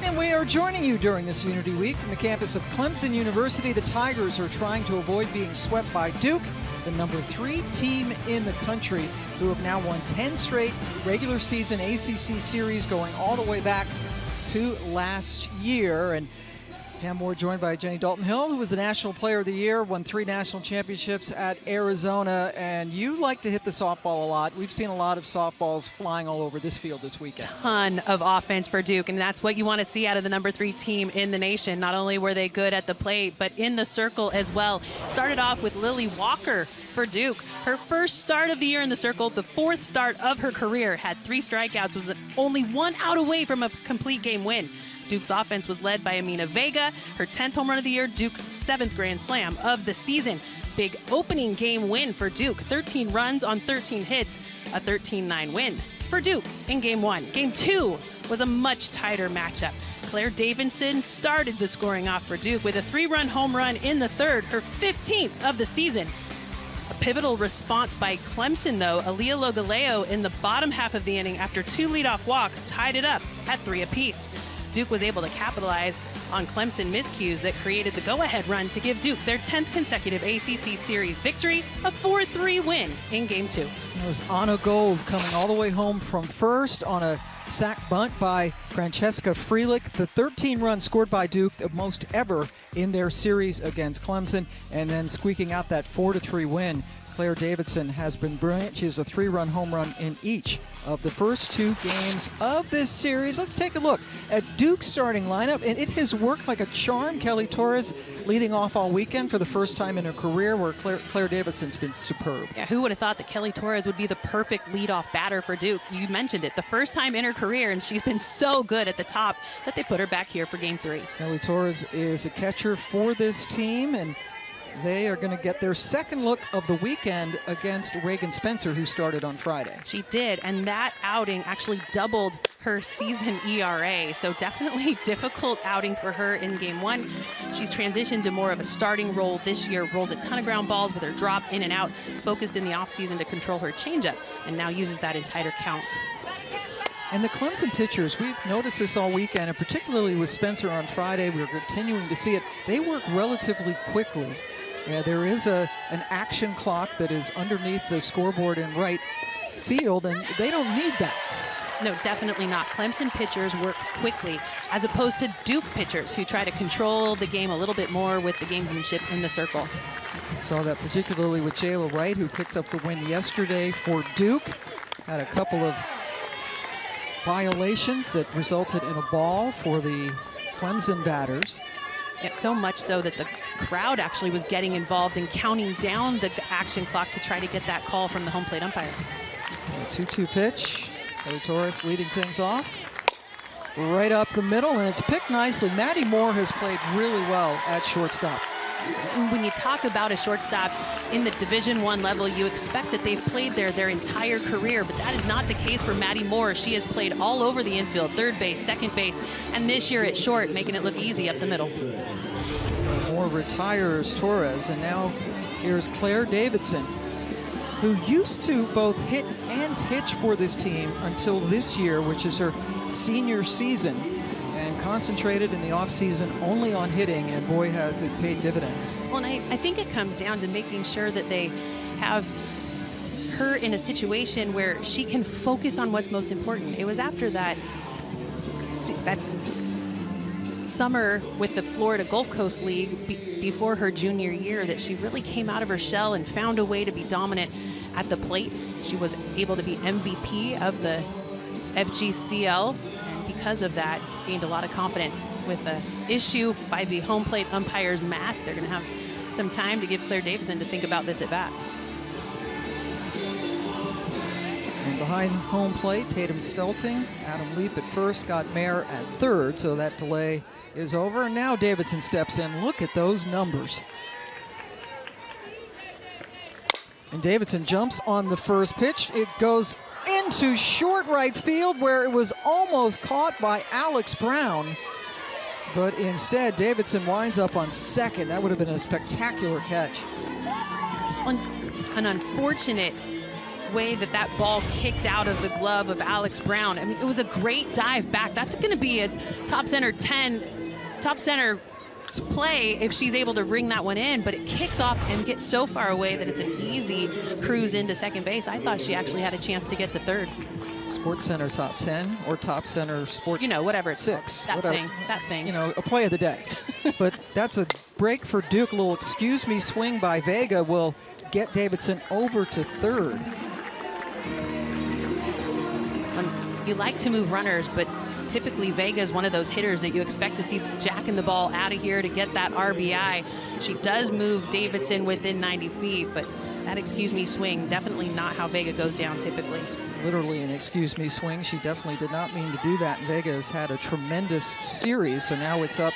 And we are joining you during this Unity Week from the campus of Clemson University. The Tigers are trying to avoid being swept by Duke, the number 3 team in the country, who have now won 10 straight regular season ACC series going all the way back to last year. And Pam Moore joined by Jenny Dalton-Hill, who was the National Player of the Year, won 3 national championships at Arizona. And you like to hit the softball a lot. We've seen a lot of softballs flying all over this field this weekend. Ton of offense for Duke, and that's what you want to see out of the number 3 team in the nation. Not only were they good at the plate, but in the circle as well. Started off with Lily Walker for Duke. Her first start of the year in the circle, the 4th start of her career, had 3 strikeouts, was only 1 out away from a complete game win. Duke's offense was led by Amina Vega, her 10th home run of the year, Duke's 7th grand slam of the season. Big opening game win for Duke, 13 runs on 13 hits, a 13-9 win for Duke in game 1. Game 2 was a much tighter matchup. Claire Davidson started the scoring off for Duke with a 3-run home run in the 3rd, her 15th of the season. A pivotal response by Clemson, though. Aaliyah Logaleo in the bottom half of the inning after 2 leadoff walks tied it up at 3 apiece. Duke was able to capitalize on Clemson miscues that created the go-ahead run to give Duke their 10th consecutive ACC series victory, a 4-3 win in Game 2. It was Anna Gold coming all the way home from first on a sac bunt by Francesca Frelich. The 13 runs scored by Duke, the most ever in their series against Clemson, and then squeaking out that 4-3 win. Claire Davidson has been brilliant. She has a 3-run home run in each of the first 2 games of this series. Let's take a look at Duke's starting lineup, and it has worked like a charm. Kelly Torres leading off all weekend for the first time in her career, where Claire Davidson's been superb. Yeah, who would have thought that Kelly Torres would be the perfect leadoff batter for Duke? You mentioned it, the first time in her career, and she's been so good at the top that they put her back here for Game 3. Kelly Torres is a catcher for this team, and they are going to get their second look of the weekend against Reagan Spencer, who started on Friday. She did, and that outing actually doubled her season ERA, so definitely difficult outing for her in Game 1. She's transitioned to more of a starting role this year, rolls a ton of ground balls with her drop in and out, focused in the offseason to control her changeup, and now uses that in tighter counts. And the Clemson pitchers, we've noticed this all weekend, and particularly with Spencer on Friday, we're continuing to see it. They work relatively quickly. Yeah, there is an action clock that is underneath the scoreboard in right field, and they don't need that. No, definitely not. Clemson pitchers work quickly, as opposed to Duke pitchers who try to control the game a little bit more with the gamesmanship in the circle. Saw that particularly with Jala Wright, who picked up the win yesterday for Duke. Had a couple of violations that resulted in a ball for the Clemson batters. Yeah, so much so that the crowd actually was getting involved in counting down the action clock to try to get that call from the home plate umpire. A 2-2 pitch. Kelly Torres leading things off. Right up the middle, and it's picked nicely. Maddie Moore has played really well at shortstop. When you talk about a shortstop in the Division I level, you expect that they've played there their entire career, but that is not the case for Maddie Moore. She has played all over the infield, third base, second base, and this year at short, making it look easy up the middle. Moore retires Torres, and now here's Claire Davidson, who used to both hit and pitch for this team until this year, which is her senior season, and concentrated in the offseason only on hitting, and boy, has it paid dividends. Well, and I think it comes down to making sure that they have her in a situation where she can focus on what's most important. It was after that summer with the Florida Gulf Coast League before her junior year that she really came out of her shell and found a way to be dominant at the plate. She was able to be MVP of the FGCL, and because of that, gained a lot of confidence. With the issue by the home plate umpire's mask, they're going to have some time to give Claire Davidson to think about this at bat. And behind home plate, Tatum Stelting, Adam Leap at first, Scott Mayer at third, so that delay is over. And now Davidson steps in. Look at those numbers. And Davidson jumps on the first pitch. It goes into short right field, where it was almost caught by Alex Brown. But instead, Davidson winds up on second. That would have been a spectacular catch. An unfortunate way that that ball kicked out of the glove of Alex Brown. I mean, it was a great dive back. That's going to be a top center play if she's able to ring that one in, but it kicks off and gets so far away that it's an easy cruise into second base. I thought she actually had a chance to get to third. Sports Center top 10 or top center sport, you know, whatever it's 6, called. That thing. You know, a play of the day. But that's a break for Duke. A little excuse me swing by Vega will get Davidson over to third. You like to move runners, but typically Vega is one of those hitters that you expect to see jacking the ball out of here to get that RBI. She does move Davidson within 90 feet, but that excuse me swing, definitely not how Vega goes down typically. Literally an excuse me swing. She definitely did not mean to do that. Vega has had a tremendous series, so now it's up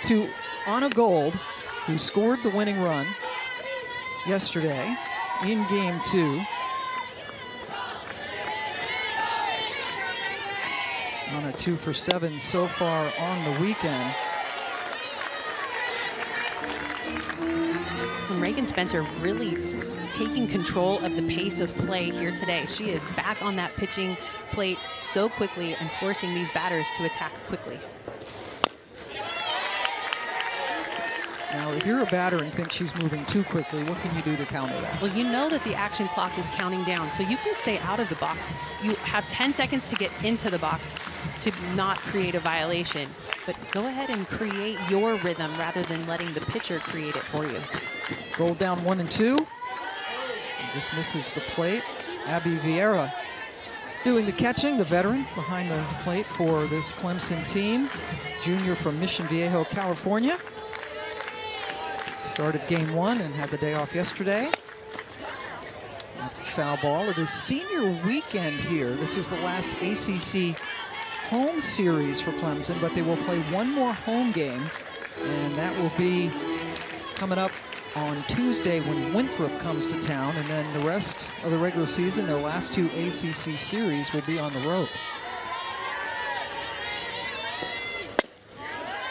to Anna Gold, who scored the winning run yesterday in game 2. On a 2 for 7 so far on the weekend. And Reagan Spencer really taking control of the pace of play here today. She is back on that pitching plate so quickly and forcing these batters to attack quickly. Now, if you're a batter and think she's moving too quickly, what can you do to counter that? Well, you know that the action clock is counting down, so you can stay out of the box. You have 10 seconds to get into the box to not create a violation. But go ahead and create your rhythm rather than letting the pitcher create it for you. Gold down 1-2. Just misses the plate. Abby Vieira doing the catching, the veteran behind the plate for this Clemson team. Junior from Mission Viejo, California. Started game 1 and had the day off yesterday. That's a foul ball. It is senior weekend here. This is the last ACC home series for Clemson, but they will play one more home game, and that will be coming up on Tuesday when Winthrop comes to town, and then the rest of the regular season, their last 2 ACC series will be on the road.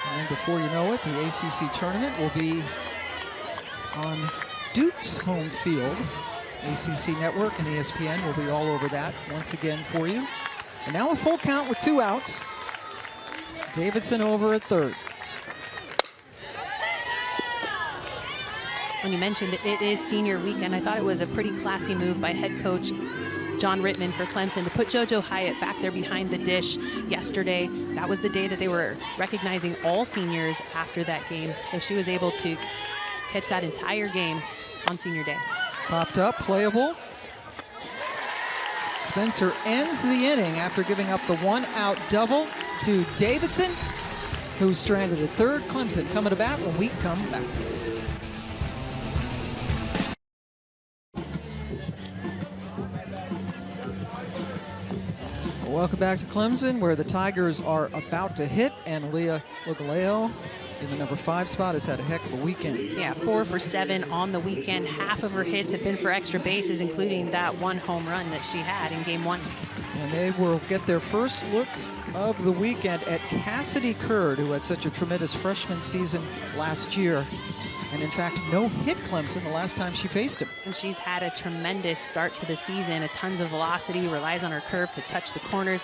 And then before you know it, the ACC tournament will be on Duke's home field. ACC Network and ESPN will be all over that once again for you. And now a full count with 2 outs. Davidson over at third. When you mentioned it is senior weekend, I thought it was a pretty classy move by head coach John Rittman for Clemson to put JoJo Hyatt back there behind the dish yesterday. That was the day that they were recognizing all seniors after that game. So she was able to catch that entire game on senior day. Popped up, playable. Spencer ends the inning after giving up the 1-out double to Davidson, who's stranded at third. Clemson coming to bat when we come back. Welcome back to Clemson, where the Tigers are about to hit, and Leah Lugaleo in the number 5 spot has had a heck of a weekend. Yeah, 4 for 7 on the weekend. Half of her hits have been for extra bases, including that 1 home run that she had in game 1. And they will get their first look of the weekend at Cassidy Curd, who had such a tremendous freshman season last year. And in fact, no hit Clemson the last time she faced him. And she's had a tremendous start to the season, a tons of velocity, relies on her curve to touch the corners,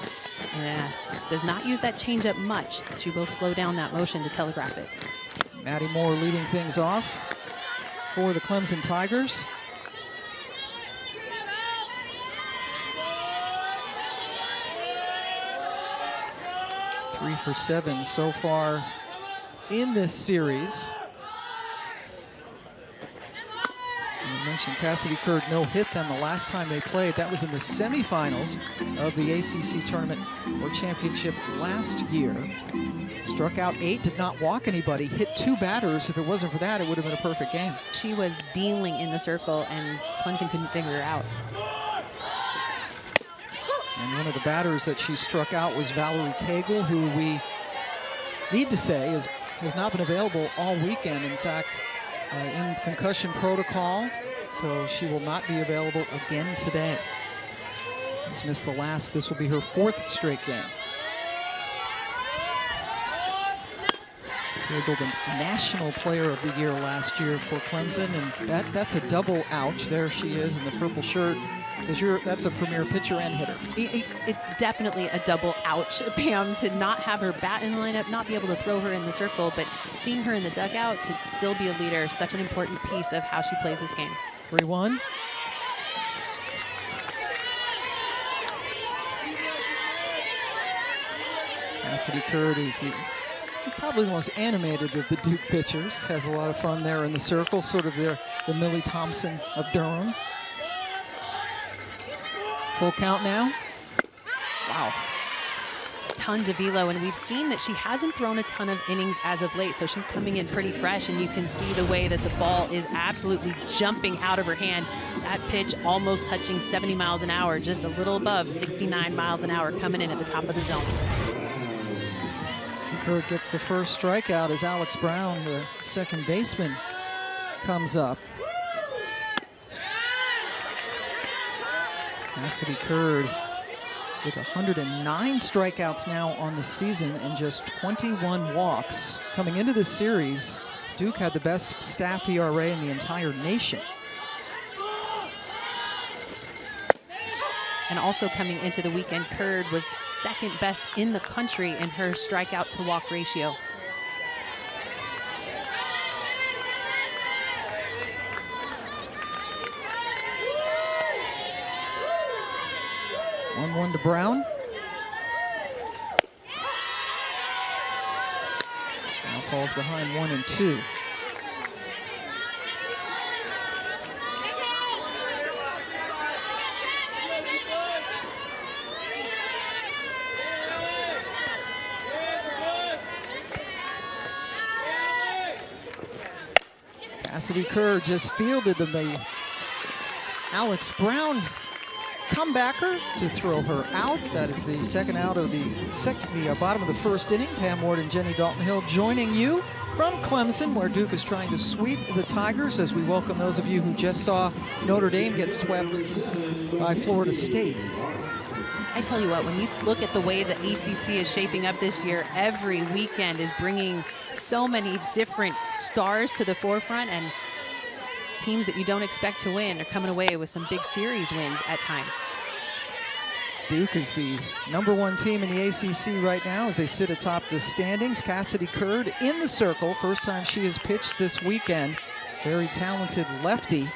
and does not use that changeup much. She will slow down that motion to telegraph it. Maddie Moore leading things off for the Clemson Tigers. Three for 7 so far in this series. You mentioned Cassidy Curd no hit them the last time they played. That was in the semifinals of the ACC tournament or championship last year. Struck out 8, did not walk anybody, hit 2 batters. If it wasn't for that, it would have been a perfect game. She was dealing in the circle, and Clemson couldn't figure her out. And one of the batters that she struck out was Valerie Cagle, who we need to say has not been available all weekend. In fact, in concussion protocol, so she will not be available again today. She's missed the last. This will be her 4th straight game. Cagle, the National Player of the Year last year for Clemson, and that's a double ouch. There she is in the purple shirt Because that's a premier pitcher and hitter. It's definitely a double ouch, Pam, to not have her bat in the lineup, not be able to throw her in the circle, but seeing her in the dugout to still be a leader, such an important piece of how she plays this game. 3-1. Cassidy Curd is probably the most animated of the Duke pitchers. Has a lot of fun there in the circle, sort of the Millie Thompson of Durham. Full count now. Wow. Tons of velo, and we've seen that she hasn't thrown a ton of innings as of late, so she's coming in pretty fresh, and you can see the way that the ball is absolutely jumping out of her hand. That pitch almost touching 70 miles an hour, just a little above 69 miles an hour, coming in at the top of the zone. Curd gets the first strikeout as Alex Brown, the second baseman, comes up. Cassidy Curd with 109 strikeouts now on the season and just 21 walks. Coming into this series, Duke had the best staff ERA in the entire nation. And also coming into the weekend, Curd was second best in the country in her strikeout to walk ratio. One to Brown. Now falls behind 1 and 2. Cassidy Curd just fielded the Alex Brown comebacker to throw her out. That is the second out of the bottom of the first inning. Pam Ward and Jenny Dalton-Hill joining you from Clemson, where Duke is trying to sweep the Tigers, as we welcome those of you who just saw Notre Dame get swept by Florida State. I tell you what, when you look at the way the ACC is shaping up this year, every weekend is bringing so many different stars to the forefront, and teams that you don't expect to win are coming away with some big series wins at times. Duke is the #1 team in the ACC right now as they sit atop the standings. Cassidy Curd in the circle. First time she has pitched this weekend. Very talented lefty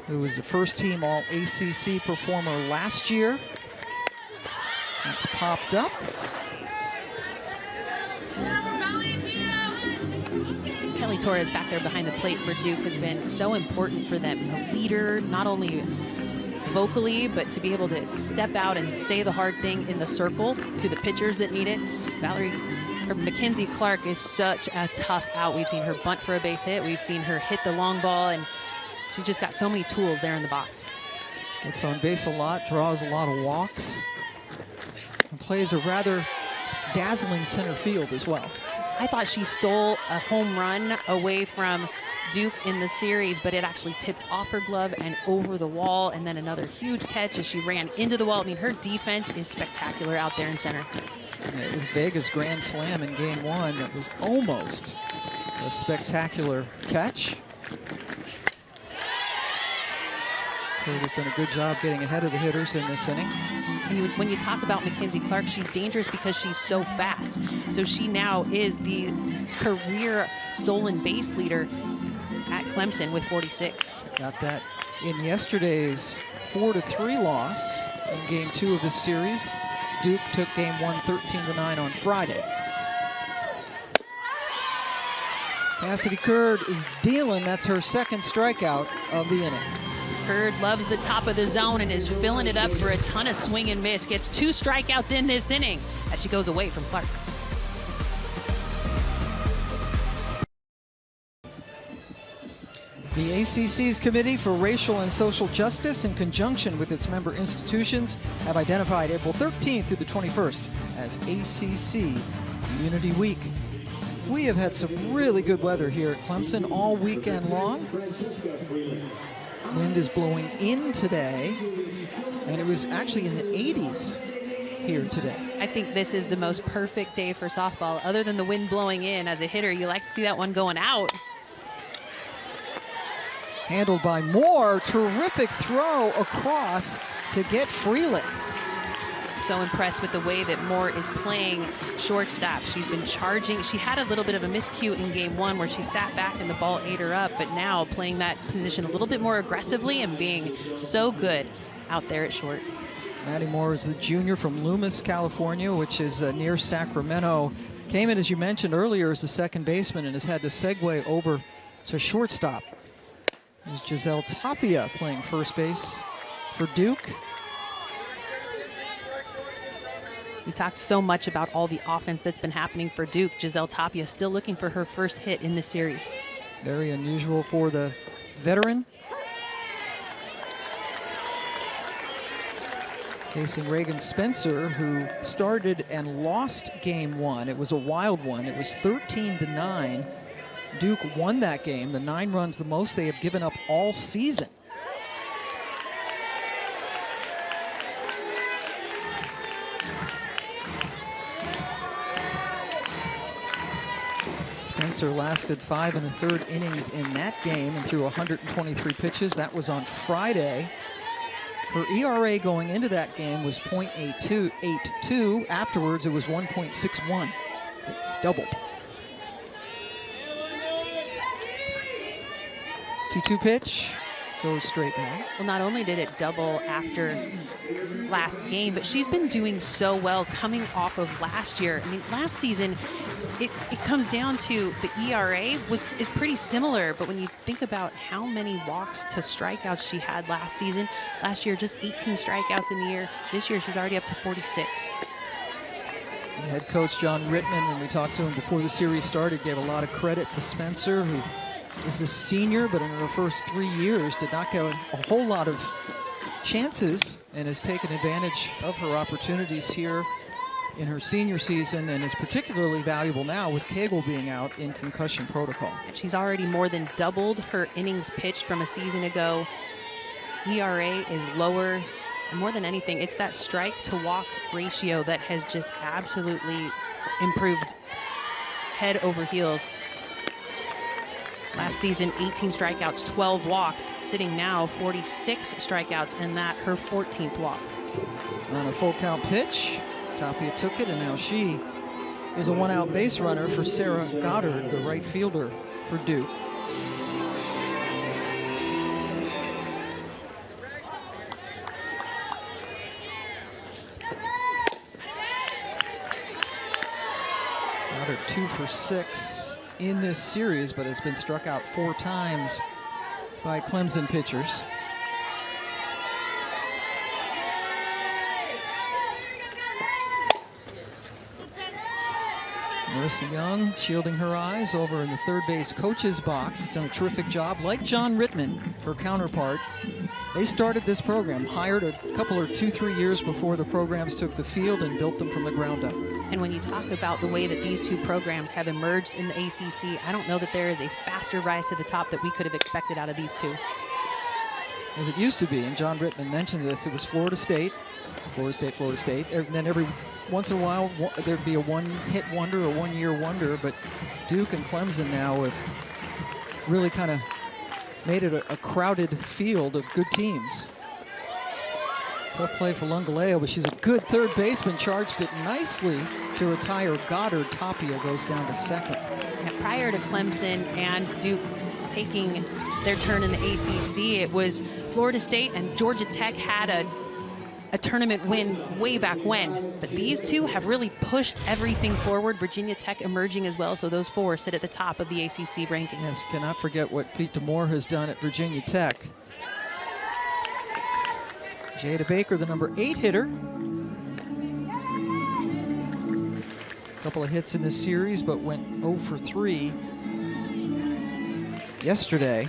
who was the first team all ACC performer last year. It's popped up. Kelly Torres back there behind the plate for Duke has been so important for them. A leader, not only vocally, but to be able to step out and say the hard thing in the circle to the pitchers that need it. Mackenzie Clark is such a tough out. We've seen her bunt for a base hit. We've seen her hit the long ball, and she's just got so many tools there in the box. Gets on base a lot, draws a lot of walks, and plays a rather dazzling center field as well. I thought she stole a home run away from Duke in the series, but it actually tipped off her glove and over the wall, and then another huge catch as she ran into the wall. I mean, her defense is spectacular out there in center. Yeah, it was Vega's grand slam in game 1 that was almost a spectacular catch. Curd has done a good job getting ahead of the hitters in this inning. When you talk about Mackenzie Clark, she's dangerous because she's so fast. So she now is the career stolen base leader at Clemson with 46. Got that in yesterday's 4-3 loss in game 2 of this series. Duke took game 1 13-9 on Friday. Cassidy Curd is dealing. That's her second strikeout of the inning. Curd loves the top of the zone and is filling it up for a ton of swing and miss. Gets 2 strikeouts in this inning as she goes away from Clark. The ACC's Committee for Racial and Social Justice, in conjunction with its member institutions, have identified April 13th through the 21st as ACC Unity Week. We have had some really good weather here at Clemson all weekend long. Wind is blowing in today, and it was actually in the 80s here today. I think this is the most perfect day for softball. Other than the wind blowing in, as a hitter, you like to see that one going out. Handled by Moore. Terrific throw across to get Freelick. So impressed with the way that Moore is playing shortstop. She's been charging. She had a little bit of a miscue in game one where she sat back and the ball ate her up, but now playing that position a little bit more aggressively and being so good out there at short. Maddie Moore is the junior from Loomis, California, which is near Sacramento. Came in, as you mentioned earlier, as a second baseman and has had to segue over to shortstop. There's Giselle Tapia playing first base for Duke. We talked so much about all the offense that's been happening for Duke. Giselle Tapia still looking for her first hit in this series. Very unusual for the veteran. Facing Reagan Spencer, who started and lost game one. It was a wild one. It was 13-9. Duke won that game. The 9 runs, the most they have given up all season. Spencer lasted 5 1/3 innings in that game and threw 123 pitches. That was on Friday. Her ERA going into that game was .82. Afterwards, it was 1.61. Doubled. 2-2 pitch. Goes straight back. Well, not only did it double after last game, but she's been doing so well coming off of last year. I mean, last season, it comes down to the ERA is pretty similar, but when you think about how many walks to strikeouts she had last season, last year just 18 strikeouts in the year. This year she's already up to 46. Head coach John Rittman, when we talked to him before the series started, gave a lot of credit to Spencer, who is a senior, but in her first 3 years did not get a whole lot of chances and has taken advantage of her opportunities here in her senior season and is particularly valuable now with Cagle being out in concussion protocol. She's already more than doubled her innings pitched from a season ago. ERA is lower. And more than anything, it's that strike to walk ratio that has just absolutely improved head over heels. Last season, 18 strikeouts, 12 walks, sitting now 46 strikeouts, and that her 14th walk. On a full count pitch, Tapia took it, and now she is a one-out base runner for Sarah Goddard, the right fielder for Duke. Goddard 2 for 6 in this series, but has been struck out 4 times by Clemson pitchers. Marissa Young shielding her eyes over in the third base coach's box. Has done a terrific job. Like John Rittman, her counterpart, they started this program, hired a couple or 2-3 years before the programs took the field and built them from the ground up. And when you talk about the way that these two programs have emerged in the ACC, I don't know that there is a faster rise to the top that we could have expected out of these two. As it used to be, and John Rittman mentioned this, it was Florida State, and then every once in a while there'd be a one-hit wonder, a one-year wonder, but Duke and Clemson now have really kind of made it a crowded field of good teams. Tough play for Lungaleo, but she's a good third baseman, charged it nicely to retire Goddard. Tapia goes down to second. Yeah, prior to Clemson and Duke taking their turn in the ACC, it was Florida State and Georgia Tech had a tournament win way back when, but these two have really pushed everything forward. Virginia Tech emerging as well, so those 4 sit at the top of the ACC rankings. Yes, cannot forget what Pete DeMoore has done at Virginia Tech. Jada Baker, the number 8 hitter. A couple of hits in this series, but went 0 for 3 yesterday.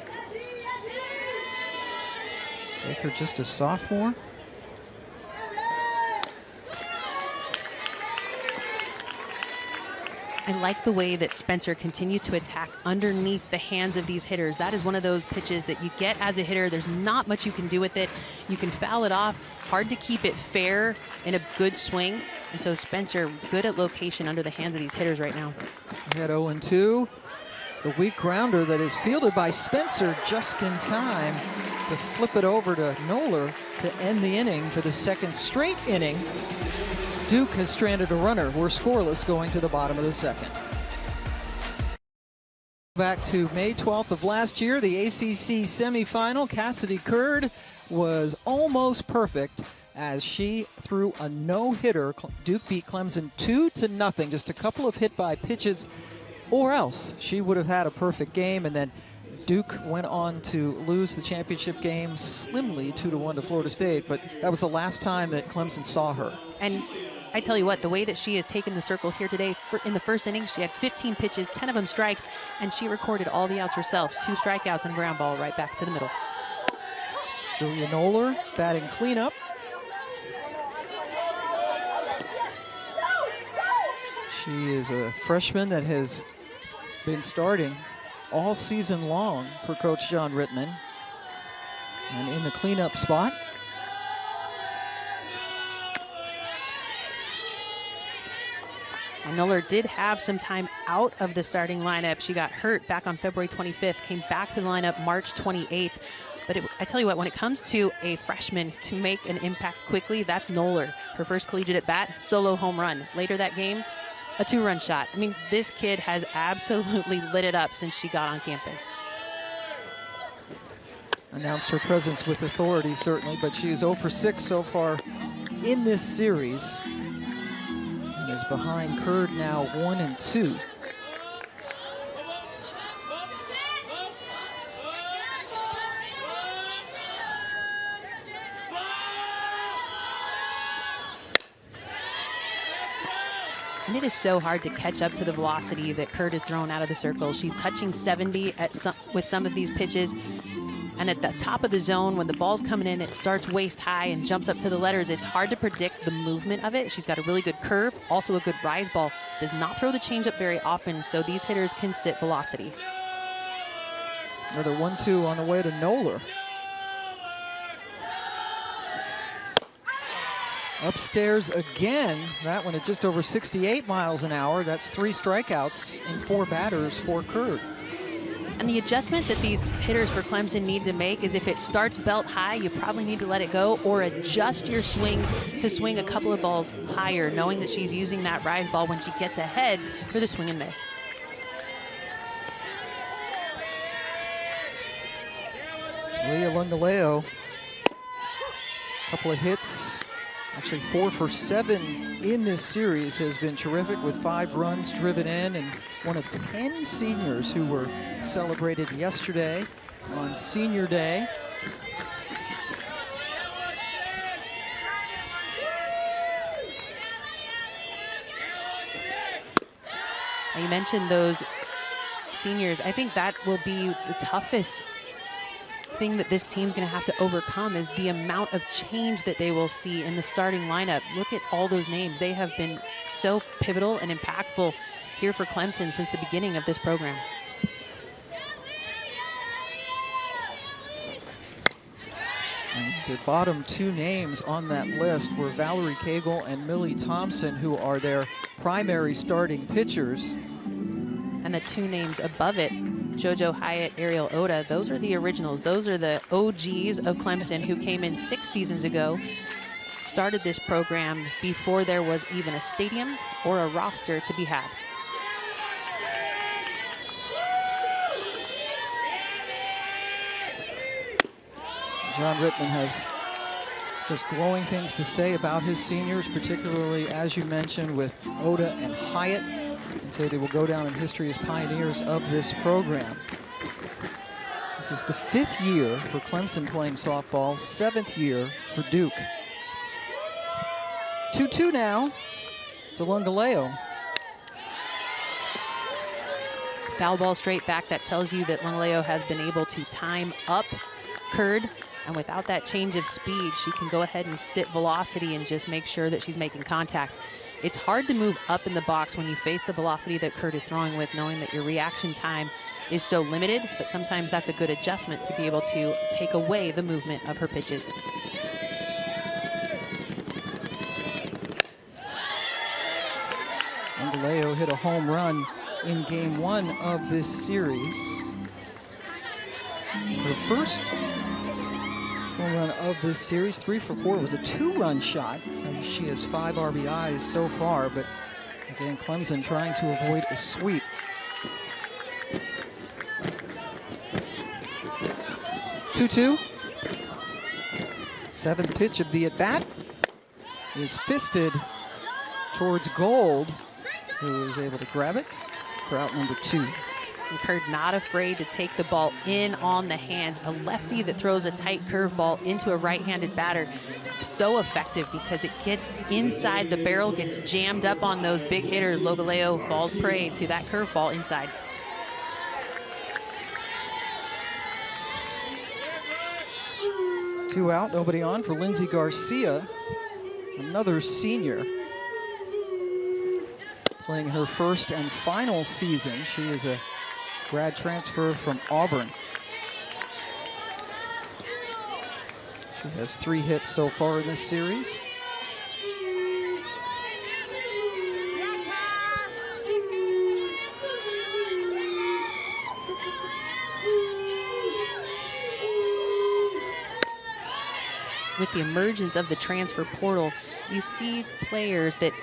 Baker just a sophomore. I like the way that Spencer continues to attack underneath the hands of these hitters. That is one of those pitches that you get as a hitter. There's not much you can do with it. You can foul it off. Hard to keep it fair in a good swing. And so Spencer, good at location under the hands of these hitters right now. Had 0-2. It's a weak grounder that is fielded by Spencer just in time to flip it over to Noller to end the inning for the second straight inning. Duke has stranded a runner. We're scoreless going to the bottom of the second. Back to May 12th of last year, the ACC semifinal. Cassidy Curd was almost perfect as she threw a no-hitter. Duke beat Clemson 2-0, just a couple of hit-by pitches, or else she would have had a perfect game. And then Duke went on to lose the championship game slimly 2-1 to Florida State, but that was the last time that Clemson saw her. And I tell you what, the way that she has taken the circle here today, in the first inning, she had 15 pitches, 10 of them strikes, and she recorded all the outs herself. 2 strikeouts and a ground ball right back to the middle. Julia Noller batting cleanup. She is a freshman that has been starting all season long for Coach John Rittman. And in the cleanup spot, and Noller did have some time out of the starting lineup. She got hurt back on February 25th, came back to the lineup March 28th. But I tell you what, when it comes to a freshman to make an impact quickly, that's Noller. Her first collegiate at bat, solo home run. Later that game, a 2-run shot. I mean, this kid has absolutely lit it up since she got on campus. Announced her presence with authority, certainly, but she is 0 for 6 so far in this series. And is behind Curd now 1-2. And it is so hard to catch up to the velocity that Curd has thrown out of the circle. She's touching 70 with some of these pitches. And at the top of the zone, when the ball's coming in, it starts waist high and jumps up to the letters. It's hard to predict the movement of it. She's got a really good curve, also a good rise ball. Does not throw the changeup very often, so these hitters can sit velocity. Another 1-2 on the way to Noller. Upstairs again, that one at just over 68 miles an hour. That's 3 strikeouts in 4 batters for Curd. And the adjustment that these hitters for Clemson need to make is if it starts belt high, you probably need to let it go or adjust your swing to swing a couple of balls higher, knowing that she's using that rise ball when she gets ahead for the swing and miss. Leah Lungaleo, couple of hits. Actually 4 for 7 in this series, has been terrific with 5 runs driven in, and one of 10 seniors who were celebrated yesterday on Senior Day. You mentioned those seniors. I think that will be the toughest thing that this team's going to have to overcome, is the amount of change that they will see in the starting lineup. Look at all those names. They have been so pivotal and impactful here for Clemson since the beginning of this program. And the bottom 2 names on that list were Valerie Cagle and Millie Thompson, who are their primary starting pitchers. And the 2 names above it, JoJo Hyatt, Ariel Oda, those are the originals. Those are the OGs of Clemson who came in 6 seasons ago, started this program before there was even a stadium or a roster to be had. John Rittman has just glowing things to say about his seniors, particularly, as you mentioned, with Oda and Hyatt, and say they will go down in history as pioneers of this program. This is the 5th year for Clemson playing softball, 7th year for Duke. 2-2 now to Lungaleo. Foul ball straight back. That tells you that Lungaleo has been able to time up Curd, and without that change of speed, she can go ahead and sit velocity and just make sure that she's making contact. It's hard to move up in the box when you face the velocity that Curd is throwing with, knowing that your reaction time is so limited, but sometimes that's a good adjustment to be able to take away the movement of her pitches. And Galeo hit a home run in game 1 of this series. Her first home run of this series, 3 for 4, was a 2-run shot. So she has 5 RBIs so far, but again, Clemson trying to avoid a sweep. 2-2. 7th pitch of the at-bat is fisted towards Gold, who is able to grab it for out number 2. And Curd not afraid to take the ball in on the hands. A lefty that throws a tight curveball into a right-handed batter. So effective because it gets inside the barrel, gets jammed up on those big hitters. Galeo falls prey to that curveball inside. Two out, nobody on for Lindsey Garcia, another senior, playing her first and final season. She is a grad transfer from Auburn. She has 3 hits so far in this series. With the emergence of the transfer portal, you see players that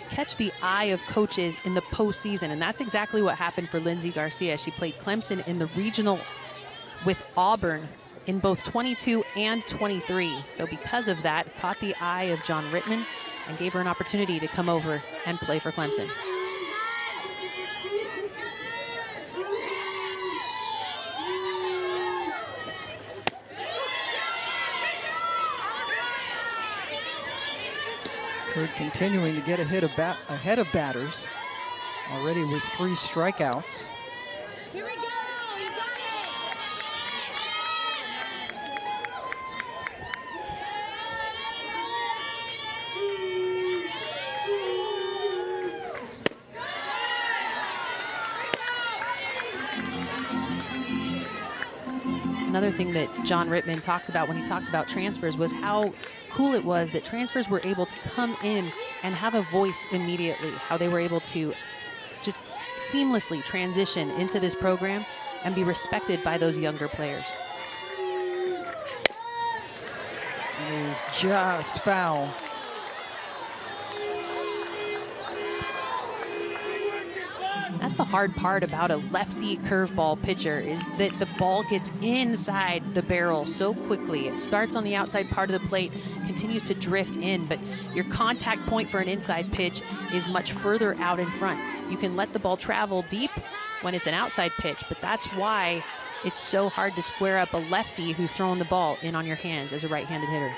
catch the eye of coaches in the postseason, and that's exactly what happened for Lindsey Garcia. She played Clemson in the regional with Auburn in both 22 and 23. So because of that, caught the eye of John Rittman and gave her an opportunity to come over and play for Clemson. Curd continuing to get ahead of batters, already with 3 strikeouts. Here we go, we got Another thing that John Rittman talked about when he talked about transfers was how cool it was that transfers were able to come in and have a voice immediately, how they were able to just seamlessly transition into this program and be respected by those younger players. It is just foul. That's the hard part about a lefty curveball pitcher, is that the ball gets inside the barrel so quickly. It starts on the outside part of the plate, continues to drift in, but your contact point for an inside pitch is much further out in front. You can let the ball travel deep when it's an outside pitch, but that's why it's so hard to square up a lefty who's throwing the ball in on your hands as a right-handed hitter.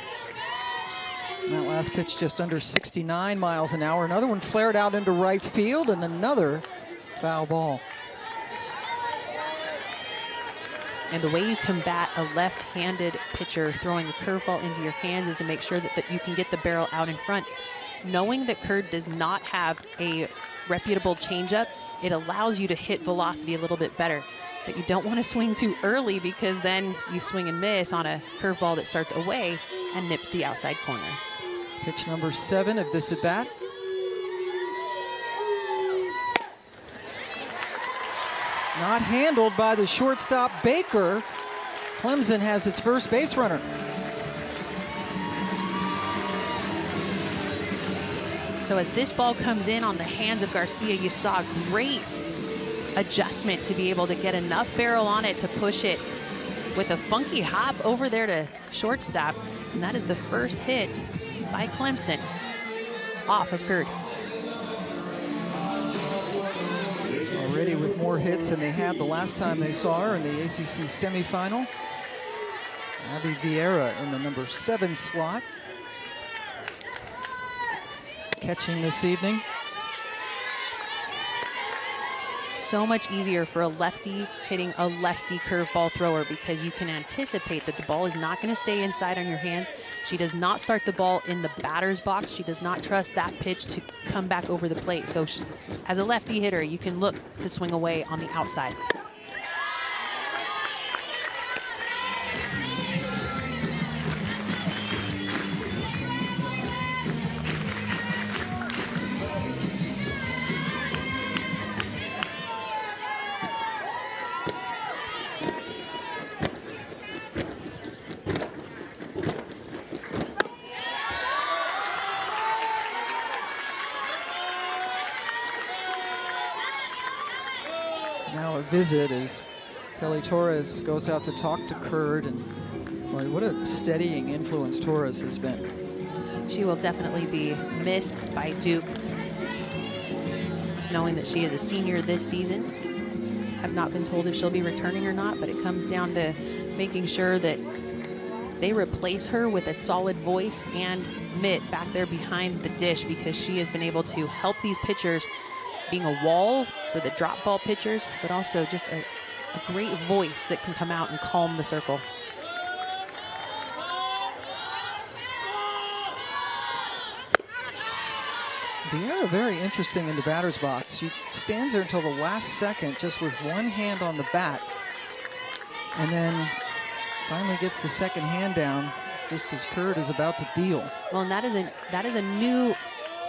That last pitch just under 69 miles an hour. Another one flared out into right field, and another foul ball. And the way you combat a left-handed pitcher throwing a curveball into your hands is to make sure that you can get the barrel out in front. Knowing that Curd does not have a reputable changeup, it allows you to hit velocity a little bit better. But you don't want to swing too early, because then you swing and miss on a curveball that starts away and nips the outside corner. Pitch number 7 of this at bat. Not handled by the shortstop Baker. Clemson has its first base runner. So as this ball comes in on the hands of Garcia, you saw a great adjustment to be able to get enough barrel on it to push it with a funky hop over there to shortstop. And that is the first hit by Clemson off of Curd. Already with more hits than they had the last time they saw her in the ACC semifinal. Abby Vieira in the number 7 slot, catching this evening. So much easier for a lefty hitting a lefty curveball thrower, because you can anticipate that the ball is not going to stay inside on your hands. She does not start the ball in the batter's box. She does not trust that pitch to come back over the plate. So as a lefty hitter, you can look to swing away on the outside. Now a visit as Kelly Torres goes out to talk to Curd, and boy, what a steadying influence Torres has been. She will definitely be missed by Duke, knowing that she is a senior this season. I've not been told if she'll be returning or not, but it comes down to making sure that they replace her with a solid voice and mitt back there behind the dish, because she has been able to help these pitchers, being a wall for the drop ball pitchers, but also just a great voice that can come out and calm the circle. Vieira very interesting in the batter's box. She stands there until the last second just with one hand on the bat, and then finally gets the second hand down just as Curd is about to deal. Well, and that is a new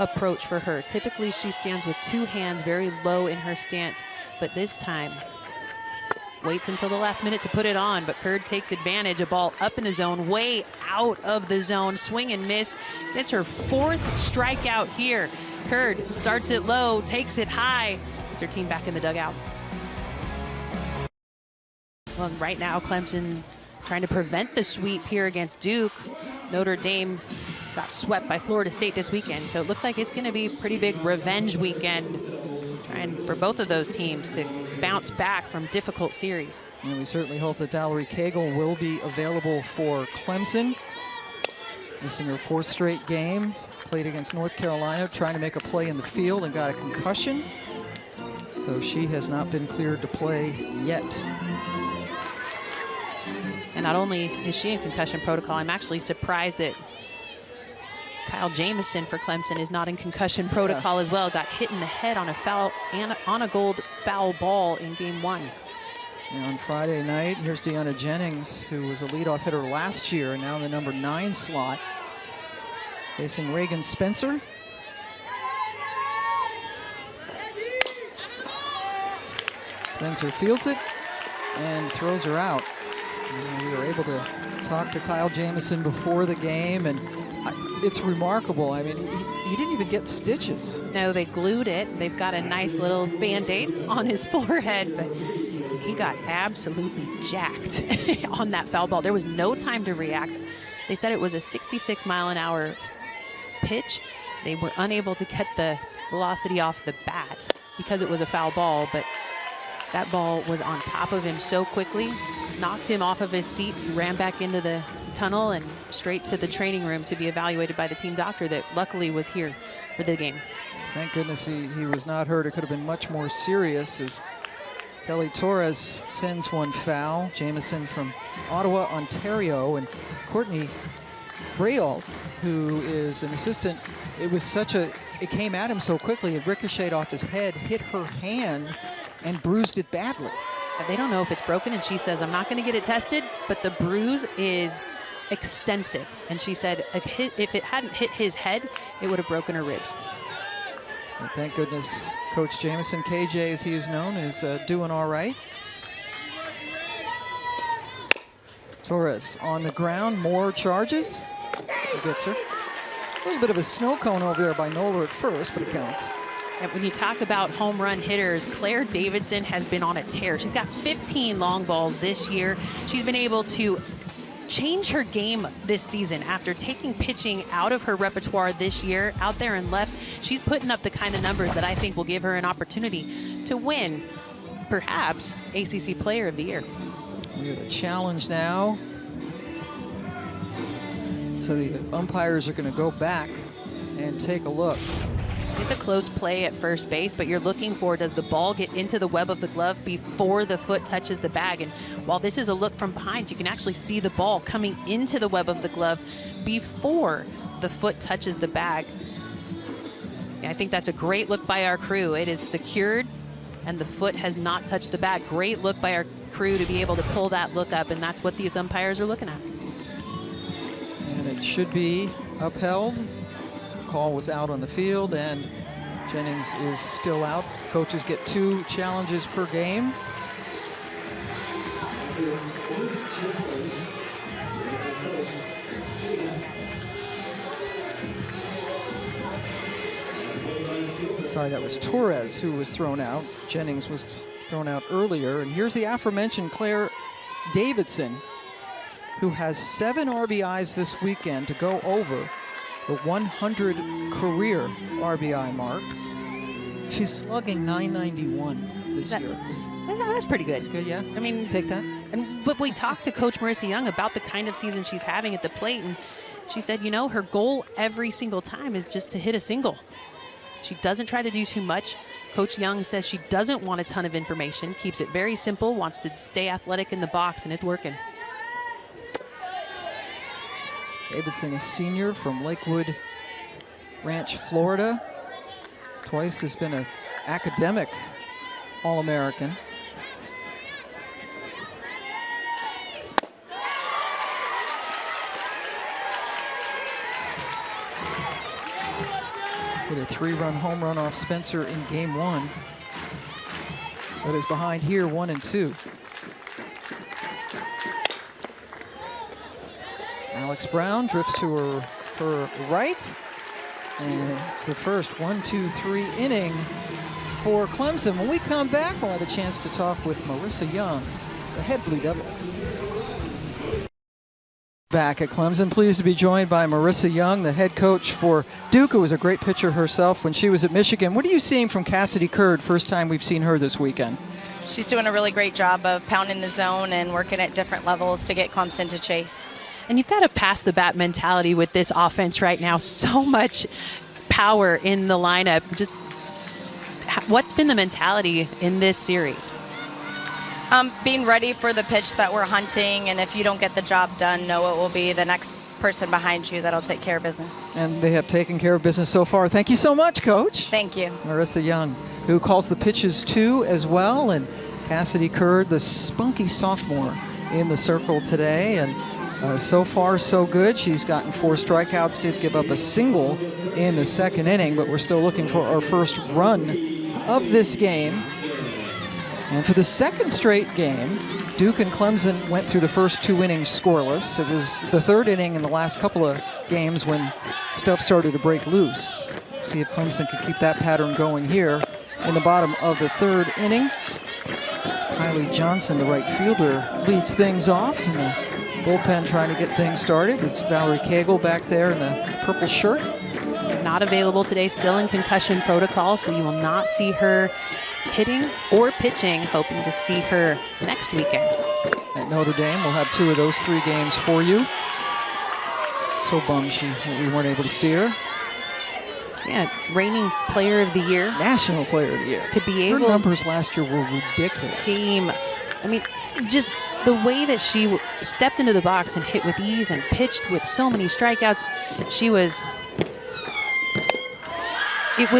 approach for her. Typically she stands with two hands very low in her stance, but this time waits until the last minute to put it on. But Curd takes advantage. A ball up in the zone, way out of the zone, swing and miss, gets her fourth strikeout here. Curd starts it low, takes it high, gets her team back in the dugout. Well, right now Clemson trying to prevent the sweep here against Duke. Notre Dame got swept by Florida State this weekend, so it looks like it's going to be a pretty big revenge weekend, trying for both of those teams to bounce back from difficult series. And we certainly hope that Valerie Cagle will be available for Clemson. Missing her fourth straight game, played against North Carolina, trying to make a play in the field and got a concussion. So she has not been cleared to play yet. And not only is she in concussion protocol, I'm actually surprised that Kyle Jamison for Clemson is not in concussion protocol as well. Got hit in the head on a foul and on a gold foul ball in game one. And on Friday night, here's Deanna Jennings, who was a leadoff hitter last year and now in the number 9 slot, facing Reagan Spencer. Spencer fields it and throws her out. And we were able to talk to Kyle Jamison before the game, and it's remarkable. I mean, he didn't even get stitches. No, they glued it. They've got a nice little Band-Aid on his forehead, but he got absolutely jacked on that foul ball. There was no time to react. They said it was a 66-mile-an-hour pitch. They were unable to get the velocity off the bat because it was a foul ball, but that ball was on top of him so quickly, knocked him off of his seat. He ran back into the tunnel and straight to the training room to be evaluated by the team doctor that luckily was here for the game. Thank goodness he was not hurt. It could have been much more serious as Kelly Torres sends one foul. Jamison from Ottawa, Ontario, and Courtney Brault, who is an assistant. It came at him so quickly, it ricocheted off his head, hit her hand, and bruised it badly. They don't know if it's broken, and she says, I'm not going to get it tested, but the bruise is extensive. And she said if it hadn't hit his head, it would have broken her ribs. And thank goodness Coach Jamison, KJ as he is known, is doing all right. Torres on the ground, more charges. He gets her. A little bit of a snow cone over there by Nola at first, but it counts. And when you talk about home run hitters, Claire Davidson has been on a tear. She's got 15 long balls this year. She's been able to change her game this season after taking pitching out of her repertoire this year, out there and left. She's putting up the kind of numbers that I think will give her an opportunity to win, perhaps, ACC Player of the Year. We have a challenge now. So the umpires are going to go back and take a look. It's a close play at first base, but you're looking for, does the ball get into the web of the glove before the foot touches the bag? And while this is a look from behind, you can actually see the ball coming into the web of the glove before the foot touches the bag. And I think that's a great look by our crew. It is secured, and the foot has not touched the bag. Great look by our crew to be able to pull that look up, and that's what these umpires are looking at. And it should be upheld. Call was out on the field, and Jennings is still out. Coaches get 2 challenges per game. Sorry, that was Torres who was thrown out. Jennings was thrown out earlier. And here's the aforementioned Claire Davidson, who has 7 RBIs this weekend to go over the 100 career RBI mark. She's slugging .991 this year. That's pretty good. Good, yeah. I mean, take that. But we talked to Coach Marissa Young about the kind of season she's having at the plate, and she said, you know, her goal every single time is just to hit a single. She doesn't try to do too much. Coach Young says she doesn't want a ton of information, keeps it very simple, wants to stay athletic in the box, and it's working. Davidson, a senior from Lakewood Ranch, Florida. Twice has been an academic All-American. Hit a 3-run home run off Spencer in game 1, but is behind here 1-2. Alex Brown drifts to her right, and it's the first 1-2-3 inning for Clemson. When we come back, we'll have a chance to talk with Marissa Young, the head Blue Devil. Back at Clemson, pleased to be joined by Marissa Young, the head coach for Duke, who was a great pitcher herself when she was at Michigan. What are you seeing from Cassidy Curd, first time we've seen her this weekend? She's doing a really great job of pounding the zone and working at different levels to get Clemson to chase. And you've got a pass the bat mentality with this offense right now. So much power in the lineup. Just what's been the mentality in this series? Being ready for the pitch that we're hunting, and if you don't get the job done, know it will be the next person behind you that'll take care of business. And they have taken care of business so far. Thank you so much, Coach. Thank you. Marissa Young, who calls the pitches too as well, and Cassidy Curd, the spunky sophomore in the circle today. And so far, so good. She's gotten 4 strikeouts, did give up a single in the second inning, but we're still looking for our first run of this game. And for the second straight game, Duke and Clemson went through the first 2 innings scoreless. It was the 3rd inning in the last couple of games when stuff started to break loose. Let's see if Clemson can keep that pattern going here in the bottom of the 3rd inning. It's Kylie Johnson, the right fielder, leads things off in the bullpen trying to get things started. It's Valerie Cagle back there in the purple shirt. Not available today, still in concussion protocol, so you will not see her hitting or pitching. Hoping to see her next weekend. At Notre Dame, we'll have 2 of those 3 games for you. So bummed we weren't able to see her. Yeah, reigning player of the year. National player of the year. To be able... Her numbers last year were ridiculous. I mean, just the way that she stepped into the box and hit with ease and pitched with so many strikeouts, she was... It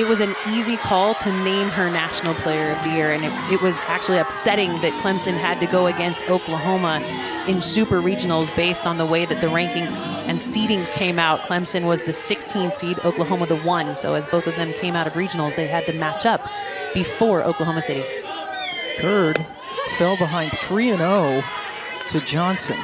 was an easy call to name her National Player of the Year, and it was actually upsetting that Clemson had to go against Oklahoma in super regionals based on the way that the rankings and seedings came out. Clemson was the 16th seed, Oklahoma the 1, so as both of them came out of regionals, they had to match up before Oklahoma City. Curd fell behind 3-0 to Johnson.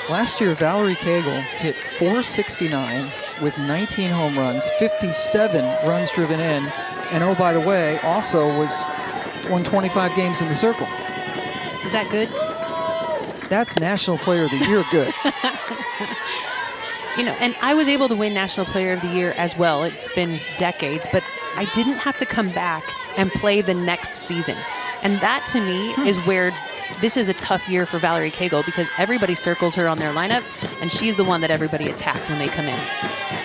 Last year, Valerie Cagle hit .469 with 19 home runs, 57 runs driven in, and oh, by the way, also won 25 games in the circle. Is that good? That's National Player of the Year good. You know, and I was able to win National Player of the Year as well. It's been decades, but I didn't have to come back and play the next season. And that, to me, is where this is a tough year for Valerie Cagle, because everybody circles her on their lineup, and she's the one that everybody attacks when they come in.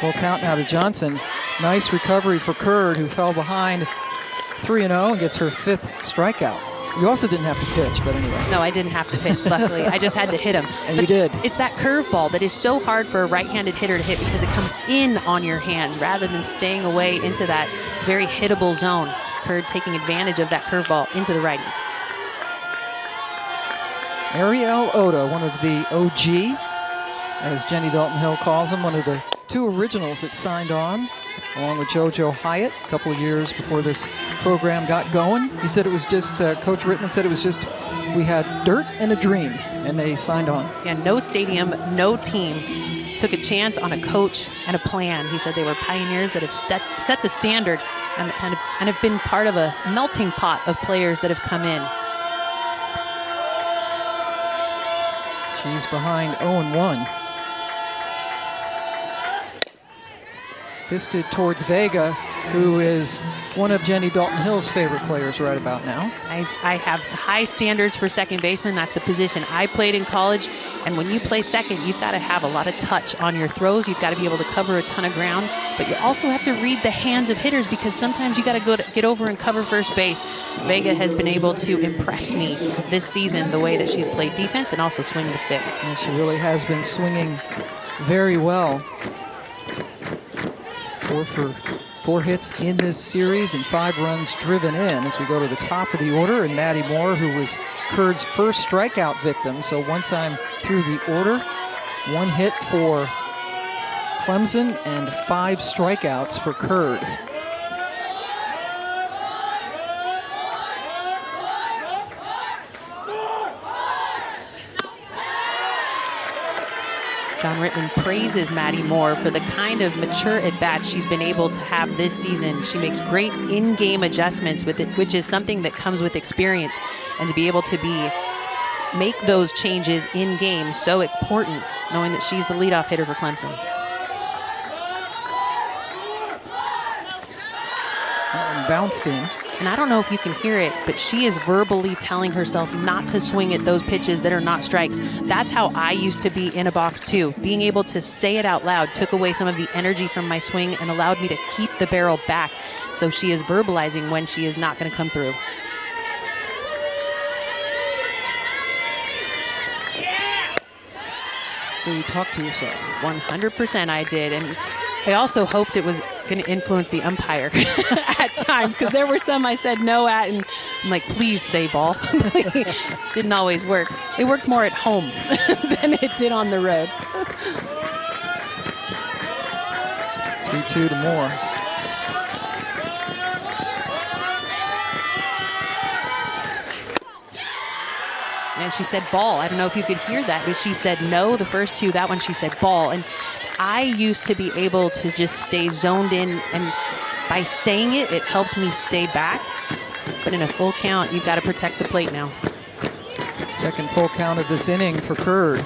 Full count now to Johnson. Nice recovery for Curd, who fell behind 3-0 and gets her 5th strikeout. You also didn't have to pitch, but anyway. No, I didn't have to pitch, luckily. I just had to hit him. And you did. It's that curveball that is so hard for a right-handed hitter to hit because it comes in on your hands rather than staying away into that very hittable zone. Curd taking advantage of that curveball into the righties. Ariel Oda, one of the OG, as Jenny Dalton Hill calls him, one of the 2 originals that signed on, along with JoJo Hyatt, a couple of years before this program got going. He said it was just, Coach Rittman said it was just, we had dirt and a dream, and they signed on. Yeah, no stadium, no team. Took a chance on a coach and a plan. He said they were pioneers that have set the standard and have been part of a melting pot of players that have come in. She's behind 0-1. Fisted towards Vega, who is one of Jenny Dalton-Hill's favorite players right about now. I have high standards for second baseman. That's the position I played in college. And when you play second, you've got to have a lot of touch on your throws. You've got to be able to cover a ton of ground. But you also have to read the hands of hitters, because sometimes you got to get over and cover first base. Vega has been able to impress me this season, the way that she's played defense and also swing the stick. And she really has been swinging very well. 4 for 4 hits in this series and 5 runs driven in as we go to the top of the order. And Maddie Moore, who was Curd's first strikeout victim, so one time through the order, 1 hit for Clemson and 5 strikeouts for Curd. John Rittman praises Maddie Moore for the kind of mature at-bats she's been able to have this season. She makes great in-game adjustments with it, which is something that comes with experience. And to be able to make those changes in-game, so important, knowing that she's the leadoff hitter for Clemson. That one bounced in. And I don't know if you can hear it, but she is verbally telling herself not to swing at those pitches that are not strikes. That's how I used to be in a box too. Being able to say it out loud took away some of the energy from my swing and allowed me to keep the barrel back. So she is verbalizing when she is not going to come through. So you talk to yourself. 100% I did. And I also hoped it was going to influence the umpire at times, because there were some I said no at, and I'm like, please say ball. Didn't always work. It worked more at home than it did on the road. 2-2 to Moore. And she said ball. I don't know if you could hear that, but she said no the first 2. That one she said ball. And I used to be able to just stay zoned in, and by saying it, it helped me stay back. But in a full count, you've got to protect the plate now. Second full count of this inning for Curd.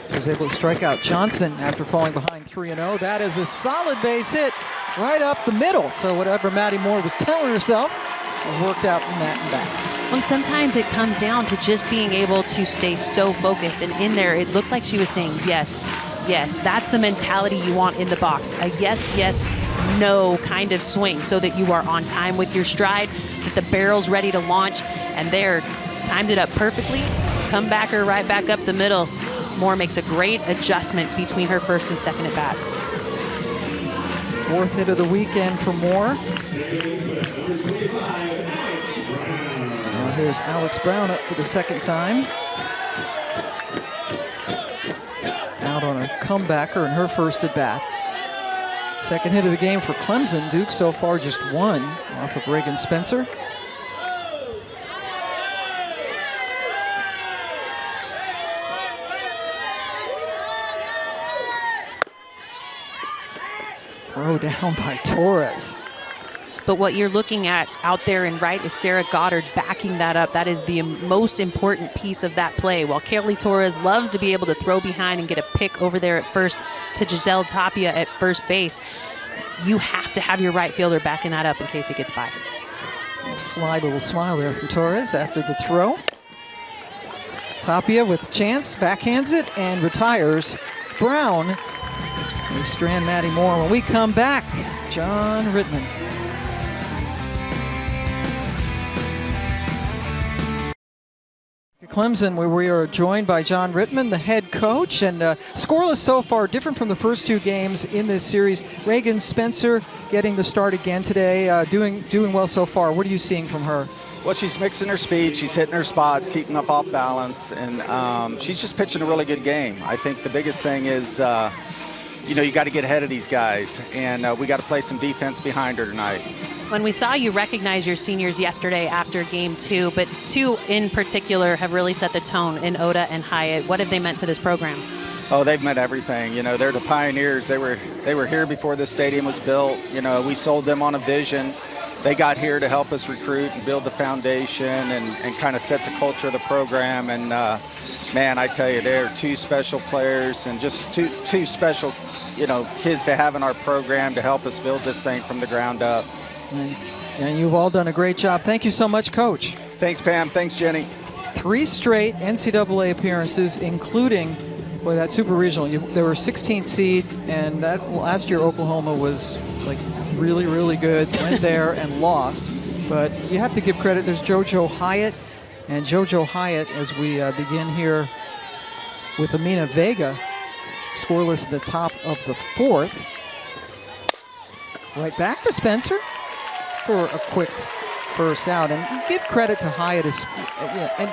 He was able to strike out Johnson after falling behind 3-0. That is a solid base hit right up the middle. So whatever Maddie Moore was telling herself worked out in that and back. And sometimes it comes down to just being able to stay so focused. And in there, it looked like she was saying yes. Yes, that's the mentality you want in the box. A yes, yes, no kind of swing, so that you are on time with your stride, that the barrel's ready to launch, and there, timed it up perfectly. Come back or right back up the middle. Moore makes a great adjustment between her first and second at bat. 4th hit of the weekend for Moore. Now here's Alex Brown up for the 2nd time. Out on a comebacker in her first at bat. 2nd hit of the game for Clemson. Duke so far just 1 off of Reagan Spencer. Throw down by Torres. But what you're looking at out there in right is Sarah Goddard backing that up. That is the most important piece of that play. While Kelly Torres loves to be able to throw behind and get a pick over there at first to Giselle Tapia at first base, you have to have your right fielder backing that up in case it gets by. Sly little smile there from Torres after the throw. Tapia with a chance, backhands it and retires. Brown, we strand Maddie Moore. When we come back, John Rittman. Clemson, where we are joined by John Rittman, the head coach, and scoreless so far, different from the first 2 games in this series. Reagan Spencer getting the start again today, doing well so far. What are you seeing from her? Well, she's mixing her speed, she's hitting her spots, keeping up off balance, and she's just pitching a really good game. I think the biggest thing is, you got to get ahead of these guys, and we got to play some defense behind her tonight. When we saw you recognize your seniors yesterday after game 2, but 2 in particular have really set the tone in Oda and Hyatt. What have they meant to this program? Oh, they've meant everything. You know, they're the pioneers. They were here before the stadium was built. You know, we sold them on a vision. They got here to help us recruit and build the foundation and kind of set the culture of the program. And man, I tell you, they're two special players and just two special, you know, kids to have in our program to help us build this thing from the ground up. And you've all done a great job. Thank you so much, Coach. Thanks, Pam. Thanks, Jenny. 3 straight NCAA appearances, including that Super Regional. They were 16th seed, and last year Oklahoma was like really, really good. Went there and lost. But you have to give credit. There's JoJo Hyatt. And JoJo Hyatt, as we begin here with Amina Vega, scoreless at the top of the 4th. Right back to Spencer for a quick first out. And you give credit to Hyatt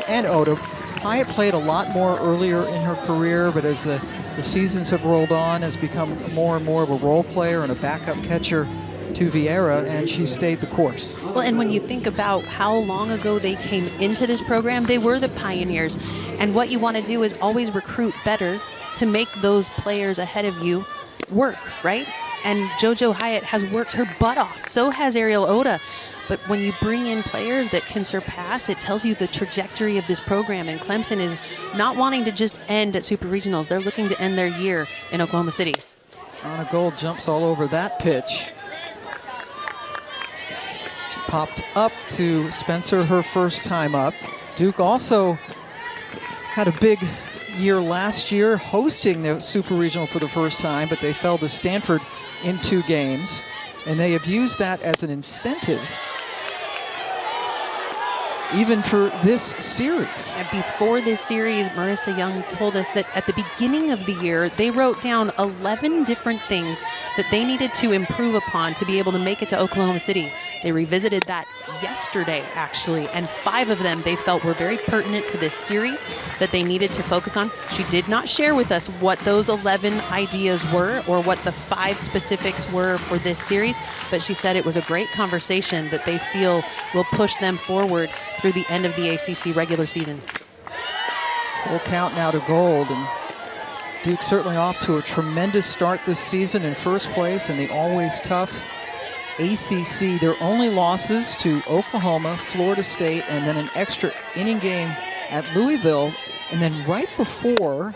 and Oda. Hyatt played a lot more earlier in her career, but as the seasons have rolled on, has become more and more of a role player and a backup catcher to Vieira, and she stayed the course. Well, and when you think about how long ago they came into this program, they were the pioneers. And what you want to do is always recruit better to make those players ahead of you work, right? And JoJo Hyatt has worked her butt off. So has Ariel Oda. But when you bring in players that can surpass, it tells you the trajectory of this program. And Clemson is not wanting to just end at Super Regionals. They're looking to end their year in Oklahoma City. Anna Gold jumps all over that pitch. She popped up to Spencer her first time up. Duke also had a big year last year hosting the Super Regional for the first time, but they fell to Stanford in 2 games. And they have used that as an incentive even for this series. And before this series, Marissa Young told us that at the beginning of the year, they wrote down 11 different things that they needed to improve upon to be able to make it to Oklahoma City. They revisited that yesterday, actually, and 5 of them they felt were very pertinent to this series that they needed to focus on. She did not share with us what those 11 ideas were or what the 5 specifics were for this series, but she said it was a great conversation that they feel will push them forward through the end of the ACC regular season. Full count now to Gold, and Duke certainly off to a tremendous start this season in first place in the always tough ACC. Their only losses to Oklahoma, Florida State, and then an extra inning game at Louisville. And then right before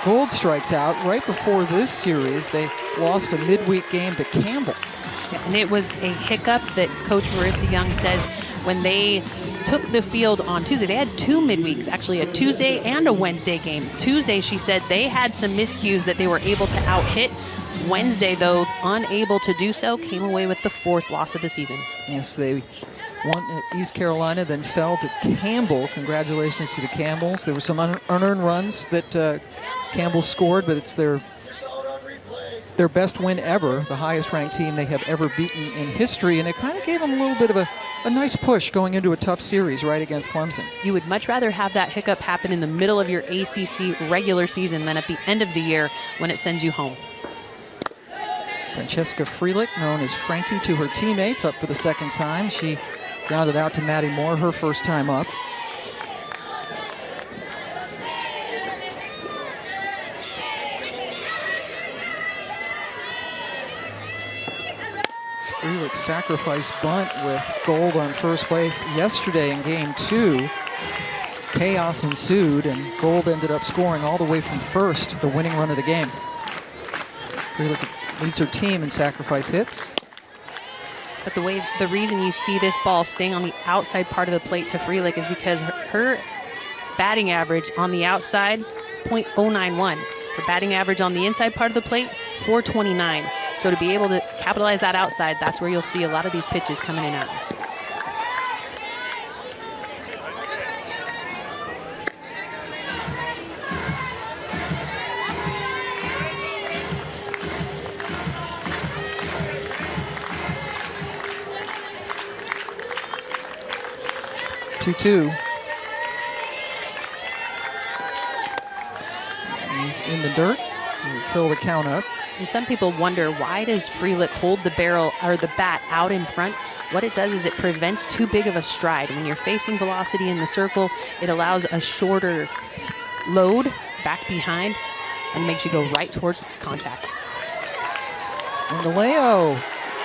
Gold strikes out, right before this series, they lost a midweek game to Campbell. And it was a hiccup that Coach Marissa Young says when they took the field on Tuesday. They had 2 midweeks, actually a Tuesday and a Wednesday game. Tuesday, she said they had some miscues that they were able to out-hit. Wednesday, though, unable to do so, came away with the 4th loss of the season. Yes, they won at East Carolina, then fell to Campbell. Congratulations to the Campbells. There were some unearned runs that Campbell scored, but it's their best win ever, the highest ranked team they have ever beaten in history, and it kind of gave them a little bit of a nice push going into a tough series right against Clemson. You would much rather have that hiccup happen in the middle of your ACC regular season than at the end of the year when it sends you home. Francesca Freelich, known as Frankie to her teammates, up for the 2nd time. She grounded out to Maddie Moore her first time up. Freelich sacrifice bunt with Gold on first base yesterday in game 2. Chaos ensued, and Gold ended up scoring all the way from first, the winning run of the game. Freelich leads her team in sacrifice hits. But the reason you see this ball staying on the outside part of the plate to Freelich is because her batting average on the outside, .091. Her batting average on the inside part of the plate, .429. So to be able to capitalize that outside, that's where you'll see a lot of these pitches coming in at. Two. He's in the dirt. He'll fill the count up. And some people wonder, why does Freelich hold the barrel or the bat out in front? What it does is it prevents too big of a stride. When you're facing velocity in the circle, it allows a shorter load back behind and makes you go right towards contact. And Galeo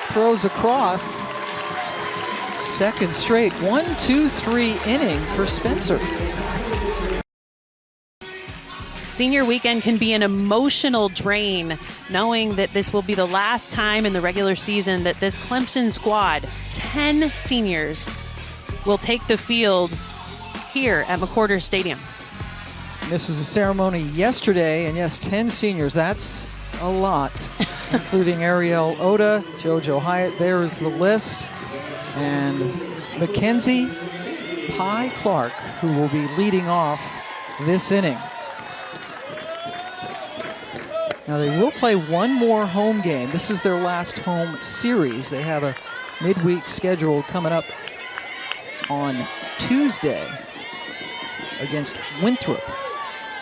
throws across. Second straight 1-2-3 inning for Spencer. Senior weekend can be an emotional drain, knowing that this will be the last time in the regular season that this Clemson squad, 10 seniors, will take the field here at McWhorter Stadium. And this was a ceremony yesterday, and yes, 10 seniors, that's a lot, including Ariel Oda, JoJo Hyatt, there is the list, and Mackenzie Pye Clark, who will be leading off this inning. Now they will play one more home game. This is their last home series. They have a midweek schedule coming up on Tuesday against Winthrop,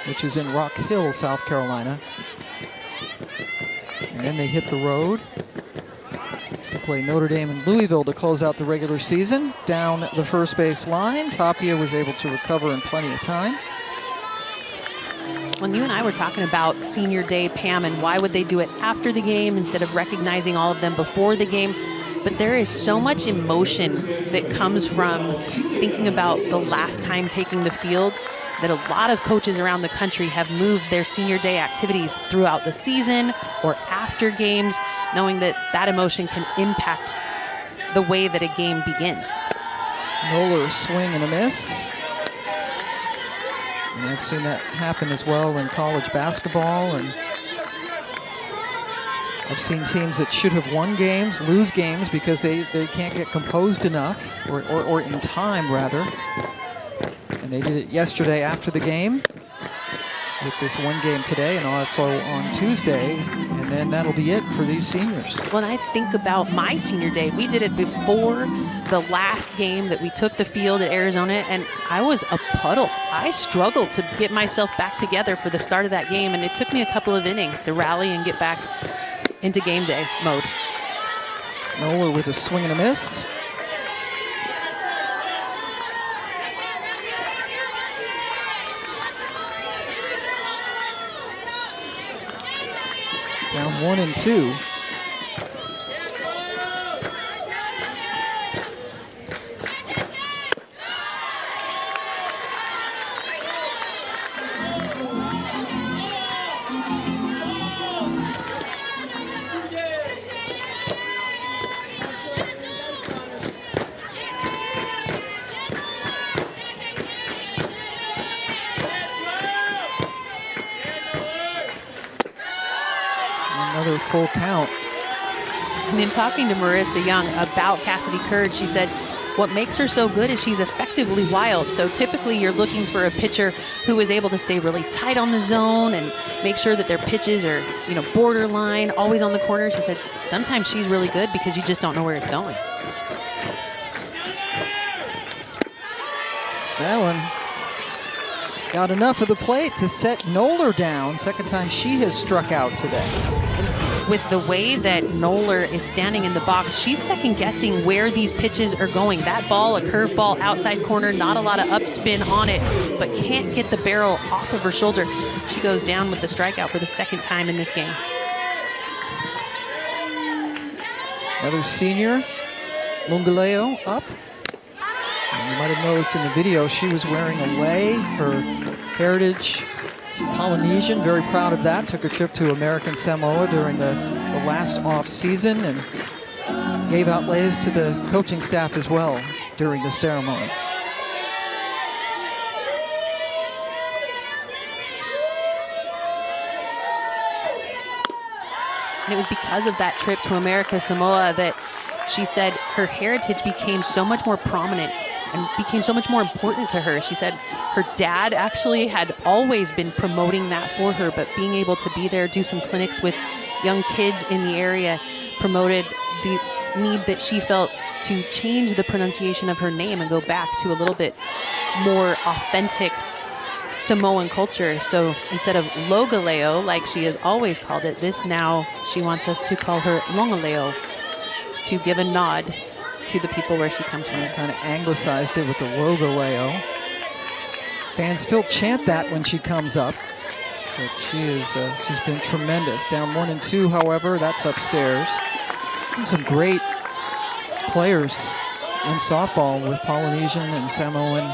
which is in Rock Hill, South Carolina. And then they hit the road to play Notre Dame and Louisville to close out the regular season. Down the first base line, Tapia was able to recover in plenty of time. When you and I were talking about senior day, Pam, and why would they do it after the game instead of recognizing all of them before the game, but there is so much emotion that comes from thinking about the last time taking the field that a lot of coaches around the country have moved their senior day activities throughout the season or after games, knowing that that emotion can impact the way that a game begins. Noller swing and a miss. And I've seen that happen as well in college basketball, and I've seen teams that should have won games lose games because they can't get composed enough, or in time rather. And they did it yesterday after the game with this one game today and also on Tuesday, and then that'll be it for these seniors. When I think about my senior day, we did it before the last game that we took the field at Arizona, and I was a puddle. I struggled to get myself back together for the start of that game, and it took me a couple of innings to rally and get back into game day mode. Noller with a swing and a miss. Down 1-2. Another full count. And in talking to Marissa Young about Cassidy Curd, she said what makes her so good is she's effectively wild. So typically you're looking for a pitcher who is able to stay really tight on the zone and make sure that their pitches are, borderline, always on the corner. She said sometimes she's really good because you just don't know where it's going. That one got enough of the plate to set Noller down. Second time she has struck out today. With the way that Noller is standing in the box, she's second guessing where these pitches are going. That ball, a curveball outside corner, not a lot of upspin on it, but can't get the barrel off of her shoulder. She goes down with the strikeout for the second time in this game. Another senior, Lungaleo up. And you might have noticed in the video she was wearing a lei, her heritage Polynesian, very proud of that. Took a trip to American Samoa during the last off season and gave out leis to the coaching staff as well during the ceremony. And it was because of that trip to America Samoa that she said her heritage became so much more prominent and became so much more important to her. She said her dad actually had always been promoting that for her, but being able to be there, do some clinics with young kids in the area, promoted the need that she felt to change the pronunciation of her name and go back to a little bit more authentic Samoan culture. So instead of Logaleo, like she has always called it, this now she wants us to call her Longaleo to give a nod to the people where she comes from. Kind of anglicized it with the Logaleo. Fans still chant that when she comes up. But she's been tremendous. Down 1-2, however, that's upstairs. Some great players in softball with Polynesian and Samoan,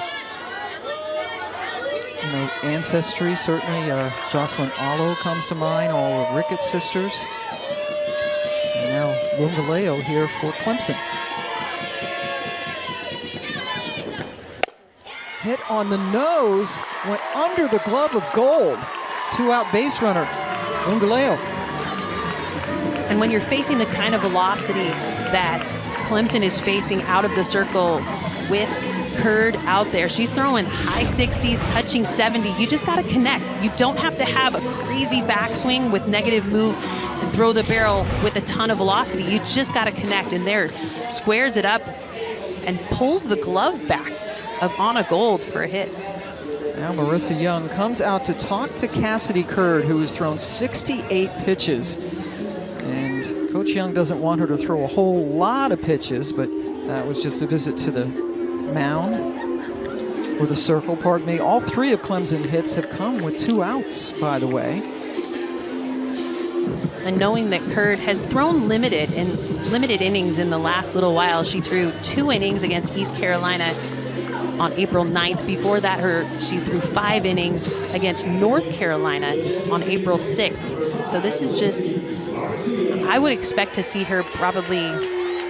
ancestry. Certainly, Jocelyn Alo comes to mind. All the Ricketts sisters. And now Lungaleo here for Clemson. Hit on the nose, went under the glove of gold. 2-out base runner, Lungaleo. And when you're facing the kind of velocity that Clemson is facing out of the circle with Curd out there, she's throwing high 60s, touching 70. You just got to connect. You don't have to have a crazy backswing with negative move and throw the barrel with a ton of velocity. You just got to connect. And there, squares it up and pulls the glove back of Anna Gold for a hit. Now Marissa Young comes out to talk to Cassidy Curd, who has thrown 68 pitches. And Coach Young doesn't want her to throw a whole lot of pitches, but that was just a visit to the mound, or the circle, pardon me. All 3 of Clemson hits have come with 2 outs, by the way. And knowing that Curd has thrown limited innings in the last little while, she threw 2 innings against East Carolina on April 9th. Before that, she threw 5 innings against North Carolina on April 6th. So this is just, I would expect to see her probably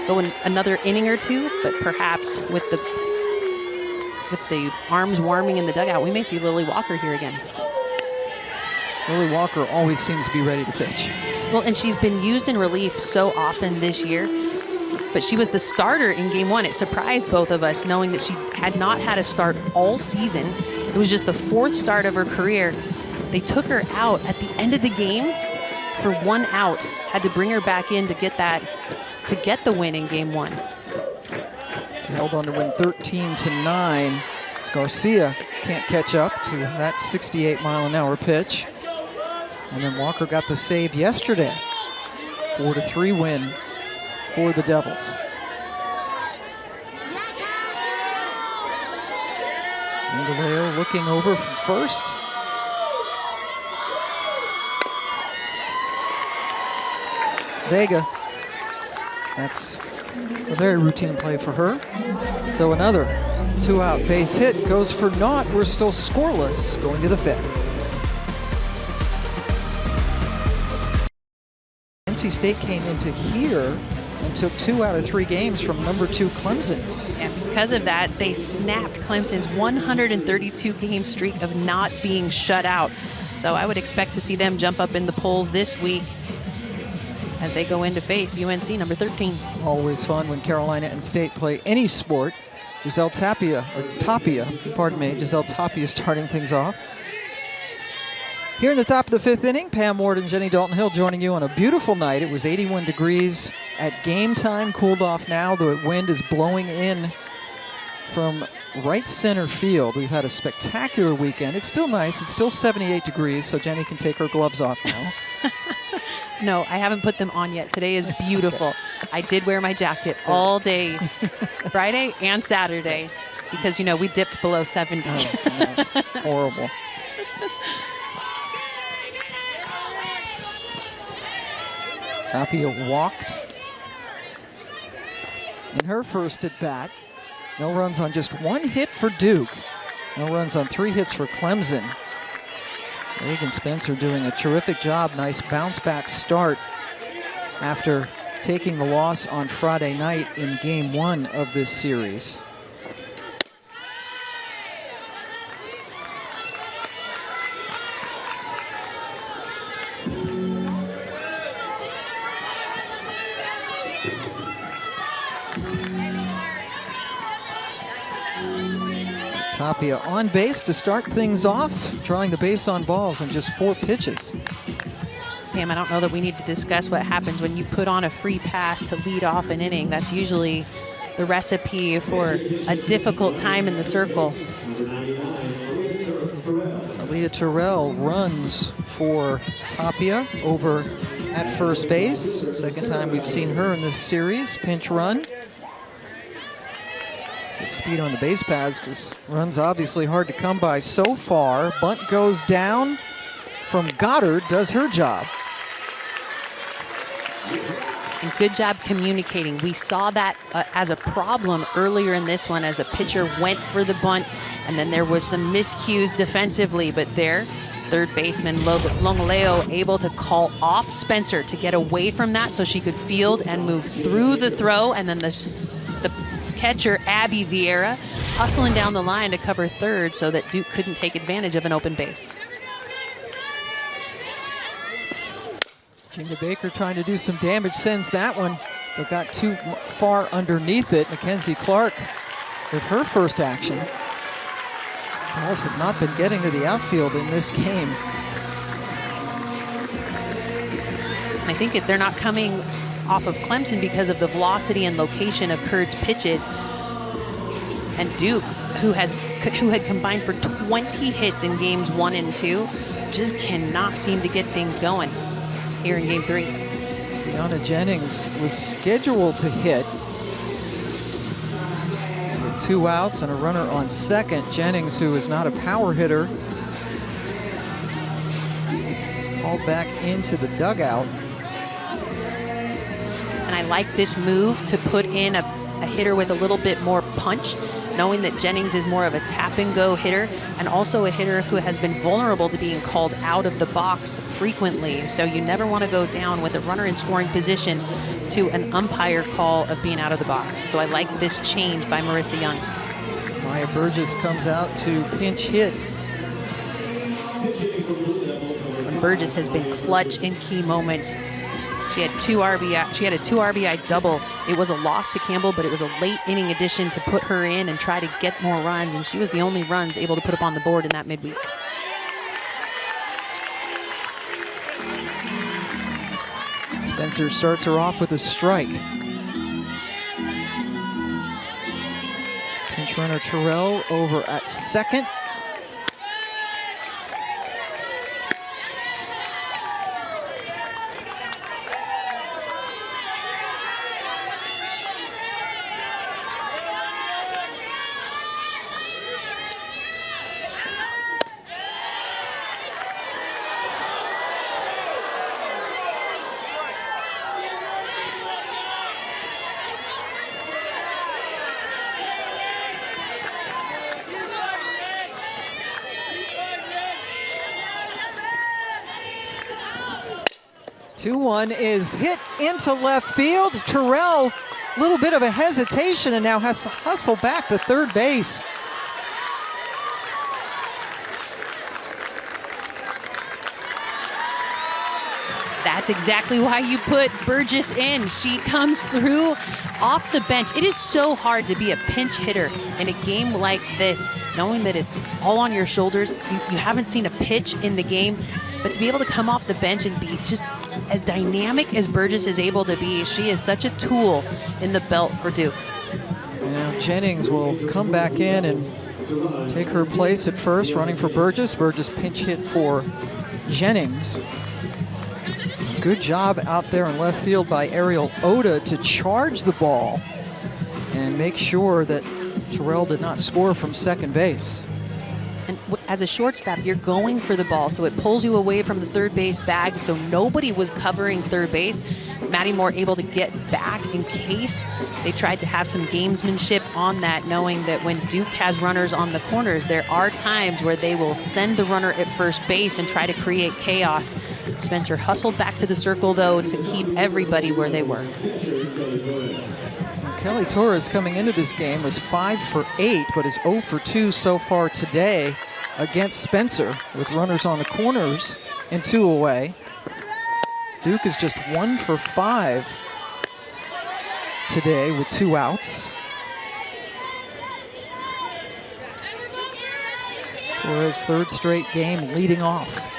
go in another inning or 2, but perhaps with the arms warming in the dugout, we may see Lily Walker here again. Lily Walker always seems to be ready to pitch. Well, and she's been used in relief so often this year, but she was the starter in game 1. It surprised both of us knowing that she had not had a start all season. It was just the 4th start of her career. They took her out at the end of the game for 1 out, had to bring her back in to get the win in game 1. Held on to win 13-9. As Garcia can't catch up to that 68-mile-an-hour pitch. And then Walker got the save yesterday. 4-3 win for the Devils. Lungaleo looking over from first. Vega. That's a very routine play for her. So another 2-out base hit goes for naught. We're still scoreless going to the 5th. NC State came into here and took 2 out of 3 games from number 2 Clemson. And because of that, they snapped Clemson's 132-game streak of not being shut out. So I would expect to see them jump up in the polls this week as they go in to face UNC number 13. Always fun when Carolina and State play any sport. Giselle Tapia starting things off. Here in the top of the 5th inning, Pam Ward and Jenny Dalton Hill joining you on a beautiful night. It was 81 degrees at game time, cooled off now. The wind is blowing in from right center field. We've had a spectacular weekend. It's still nice. It's still 78 degrees, so Jenny can take her gloves off now. No, I haven't put them on yet. Today is beautiful. Okay. I did wear my jacket all day, Friday and Saturday, because, we dipped below 70. Oh, that's horrible. Tapia walked in her first at bat. No runs on just 1 hit for Duke. No runs on 3 hits for Clemson. Reagan Spencer doing a terrific job. Nice bounce back start after taking the loss on Friday night in game 1 of this series. Tapia on base to start things off, drawing the base on balls in just 4 pitches. Pam, I don't know that we need to discuss what happens when you put on a free pass to lead off an inning. That's usually the recipe for a difficult time in the circle. Leah Terrell runs for Tapia over at first base. Second time we've seen her in this series. Pinch run. Get speed on the base paths because runs obviously hard to come by so far. Bunt goes down from Goddard does her job. And good job communicating. We saw that as a problem earlier in this one as a pitcher went for the bunt, and then there was some miscues defensively, but there, third baseman Longaleo able to call off Spencer to get away from that so she could field and move through the throw, and then the catcher, Abby Vieira, hustling down the line to cover third so that Duke couldn't take advantage of an open base. Jada Baker trying to do some damage, sends that one, but got too far underneath it. Mackenzie Clark with her first action. Balls have not been getting to the outfield in this game. I think they're not coming off of Clemson because of the velocity and location of Curd's pitches. And Duke, who had combined for 20 hits in games 1 and 2, just cannot seem to get things going here in game 3. Brianna Jennings was scheduled to hit with 2 outs and a runner on second. Jennings, who is not a power hitter, is called back into the dugout. And I like this move to put in a hitter with a little bit more punch, knowing that Jennings is more of a tap-and-go hitter and also a hitter who has been vulnerable to being called out of the box frequently. So you never want to go down with a runner in scoring position to an umpire call of being out of the box. So I like this change by Marissa Young. Maya Burgess comes out to pinch hit. And Burgess has been clutch in key moments. She had a 2 RBI double. It was a loss to Campbell, but it was a late inning addition to put her in and try to get more runs, and she was the only runs able to put up on the board in that midweek. Spencer starts her off with a strike. Pinch runner Terrell over at second. Two-one is hit into left field. Terrell, a little bit of a hesitation and now has to hustle back to third base. That's exactly why you put Burgess in. She comes through off the bench. It is so hard to be a pinch hitter in a game like this, knowing that it's all on your shoulders. You haven't seen a pitch in the game, but to be able to come off the bench and be just as dynamic as Burgess is able to be, she is such a tool in the belt for Duke. Now Jennings will come back in and take her place at first, running for Burgess. Burgess pinch hit for Jennings. Good job out there in left field by Ariel Oda to charge the ball and make sure that Terrell did not score from second base. And as a shortstop, you're going for the ball, so it pulls you away from the third base bag, so nobody was covering third base. Maddie Moore able to get back in case they tried to have some gamesmanship on that, knowing that when Duke has runners on the corners, there are times where they will send the runner at first base and try to create chaos. Spencer hustled back to the circle, though, to keep everybody where they were. Kelly Torres coming into this game was 5 for 8, but is 0 for 2 so far today against Spencer with runners on the corners and 2 away. Duke is just 1 for 5 today with 2 outs. Torres' third straight game leading off.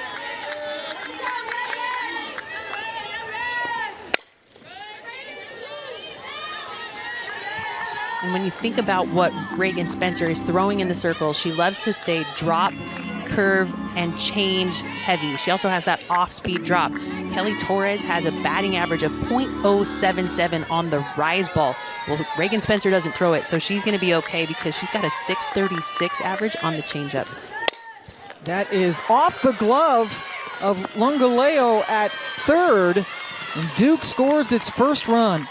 And when you think about what Reagan Spencer is throwing in the circle, she loves to stay drop, curve, and change heavy. She also has that off-speed drop. Kelly Torres has a batting average of .077 on the rise ball. Well, Reagan Spencer doesn't throw it, so she's going to be okay because she's got a .636 average on the changeup. That is off the glove of Lungaleo at third, and Duke scores its first run.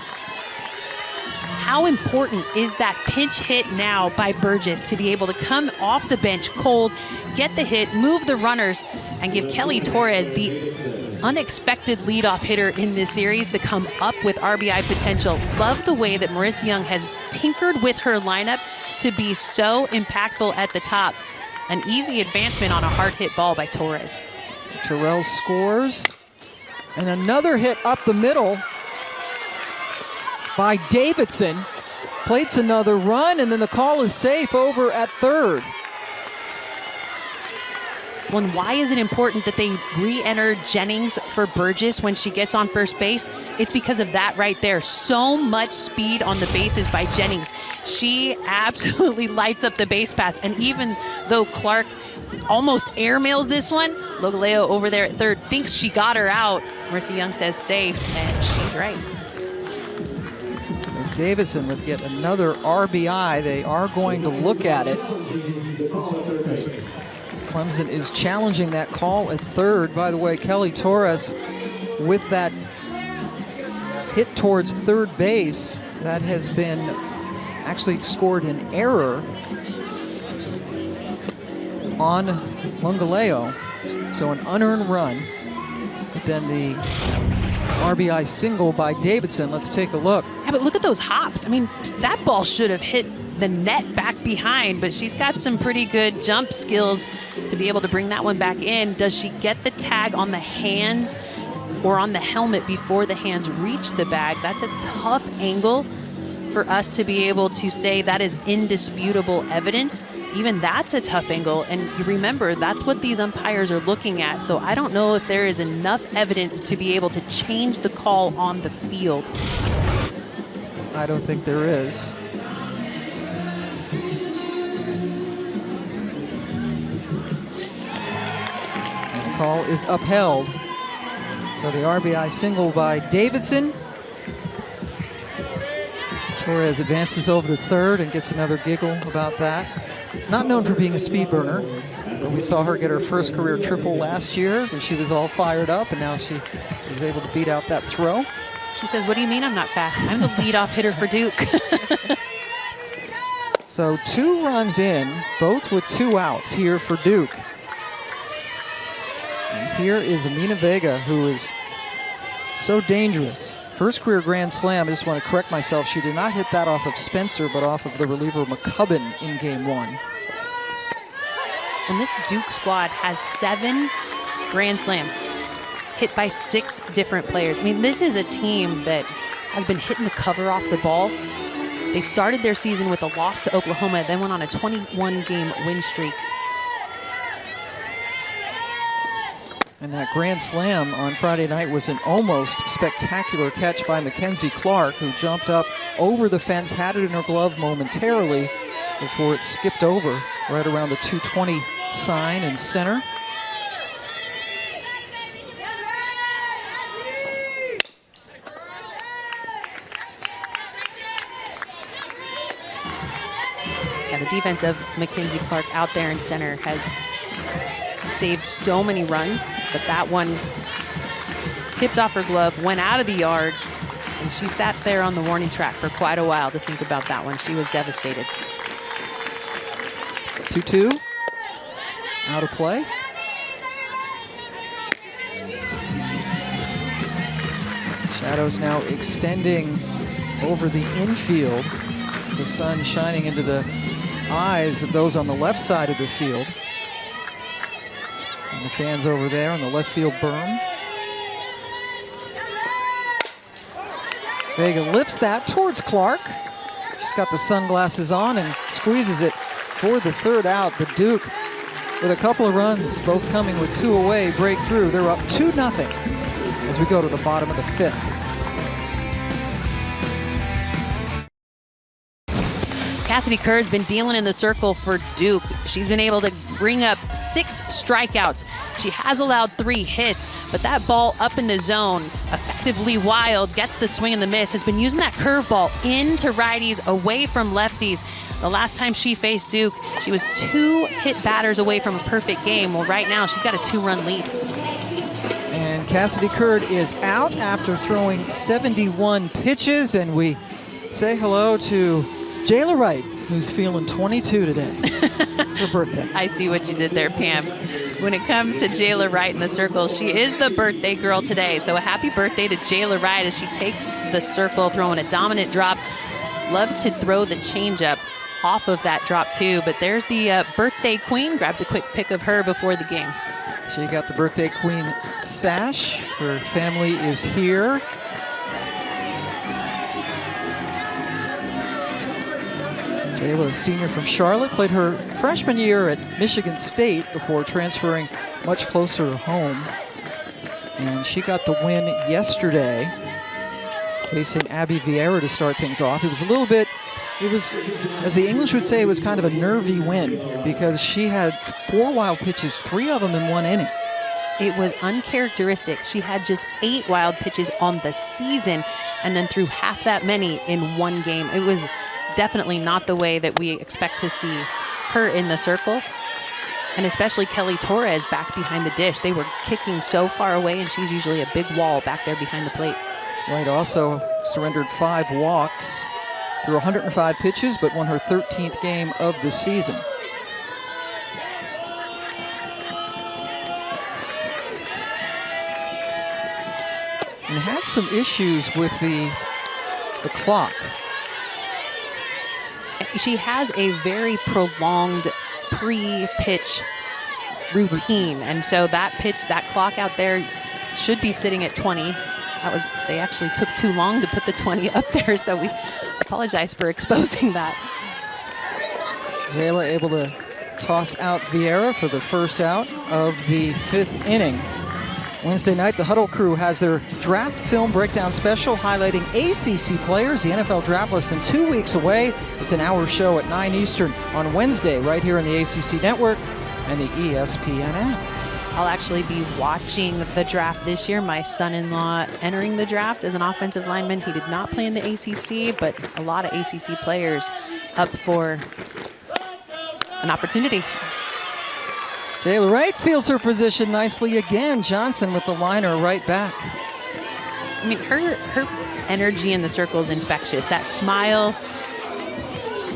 How important is that pinch hit now by Burgess to be able to come off the bench cold, get the hit, move the runners, and give Kelly Torres, the unexpected leadoff hitter in this series, to come up with RBI potential. Love the way that Marissa Young has tinkered with her lineup to be so impactful at the top. An easy advancement on a hard hit ball by Torres. Terrell scores, and another hit up the middle by Davidson. Plates another run, and then the call is safe over at third. Well, and why is it important that they re-enter Jennings for Burgess when she gets on first base? It's because of that right there. So much speed on the bases by Jennings. She absolutely lights up the base paths. And even though Clark almost airmails this one, Lungaleo over there at third thinks she got her out. Marissa Young says safe, and she's right. Davidson with yet another RBI. They are going to look at it. Clemson is challenging that call at third. By the way, Kelly Torres with that hit towards third base, that has been actually scored an error on Lungaleo. So an unearned run, but then the RBI single by Davidson. Let's take a look. Yeah, but look at those hops. I mean, that ball should have hit the net back behind, but she's got some pretty good jump skills to be able to bring that one back in. Does she get the tag on the hands or on the helmet before the hands reach the bag? That's a tough angle for us to be able to say that is indisputable evidence. Even that's a tough angle, and you remember that's what these umpires are looking at. So I don't know if there is enough evidence to be able to change the call on the field. I don't think there is. And the call is upheld. So the RBI single by Davidson. Torres advances over to third and gets another giggle about that. Not known for being a speed burner, but we saw her get her first career triple last year when she was all fired up, and now she is able to beat out that throw. She says, what do you mean I'm not fast? I'm the leadoff hitter for Duke. So 2 runs in, both with 2 outs here for Duke. And here is Amina Vega, who is so dangerous. First career grand slam. I just want to correct myself. She did not hit that off of Spencer, but off of the reliever McCubbin in game 1. And this Duke squad has 7 grand slams hit by 6 different players. I mean, this is a team that has been hitting the cover off the ball. They started their season with a loss to Oklahoma, then went on a 21-game win streak. And that grand slam on Friday night was an almost spectacular catch by Mackenzie Clark, who jumped up over the fence, had it in her glove momentarily before it skipped over right around the 220 sign in center. Yeah, the defense of Mackenzie Clark out there in center has saved so many runs, but that one tipped off her glove, went out of the yard, and she sat there on the warning track for quite a while to think about that one. She was devastated. 2-2, out of play. Shadows now extending over the infield. The sun shining into the eyes of those on the left side of the field. And the fans over there on the left field berm. Vega lifts that towards Clark. She's got the sunglasses on and squeezes it for the third out. But Duke, with a couple of runs, both coming with 2 away, break through. They're up 2-0 as we go to the bottom of the 5th. Cassidy Curd's been dealing in the circle for Duke. She's been able to bring up 6 strikeouts. She has allowed 3 hits, but that ball up in the zone, effectively wild, gets the swing and the miss, has been using that curveball into righties, away from lefties. The last time she faced Duke, she was 2 hit batters away from a perfect game. Well, right now, she's got a 2-run lead. Cassidy Curd is out after throwing 71 pitches, and we say hello to Jala Wright, who's feeling 22 today. It's her birthday. I see what you did there, Pam. When it comes to Jala Wright in the circle, she is the birthday girl today. So a happy birthday to Jala Wright as she takes the circle, throwing a dominant drop. Loves to throw the changeup off of that drop too. But there's the birthday queen. Grabbed a quick pic of her before the game. She got the birthday queen sash. Her family is here. Jala, a senior from Charlotte, played her freshman year at Michigan State before transferring much closer to home. And she got the win yesterday, facing Abby Vieira to start things off. It was a little bit, as the English would say, it was kind of a nervy win because she had 4 wild pitches, 3 of them in 1 inning. It was uncharacteristic. She had just 8 wild pitches on the season and then threw half that many in 1 game. It was definitely not the way that we expect to see her in the circle. And especially Kelly Torres back behind the dish. They were kicking so far away, and she's usually a big wall back there behind the plate. Wright also surrendered 5 walks through 105 pitches, but won her 13th game of the season. And had some issues with the clock. She has a very prolonged pre-pitch routine, and so that clock out there should be sitting at 20. They actually took too long to put the 20 up there, so we apologize for exposing that. Jala able to toss out Vieira for the first out of the 5th inning. Wednesday night, the Huddle crew has their draft film breakdown special highlighting ACC players. The NFL draft less than 2 weeks away. It's an hour show at 9 Eastern on Wednesday right here on the ACC Network and the ESPN app. I'll actually be watching the draft this year. My son-in-law entering the draft as an offensive lineman. He did not play in the ACC, but a lot of ACC players up for an opportunity. Jala Wright fields her position nicely again. Johnson with the liner right back. I mean, her energy in the circle is infectious. That smile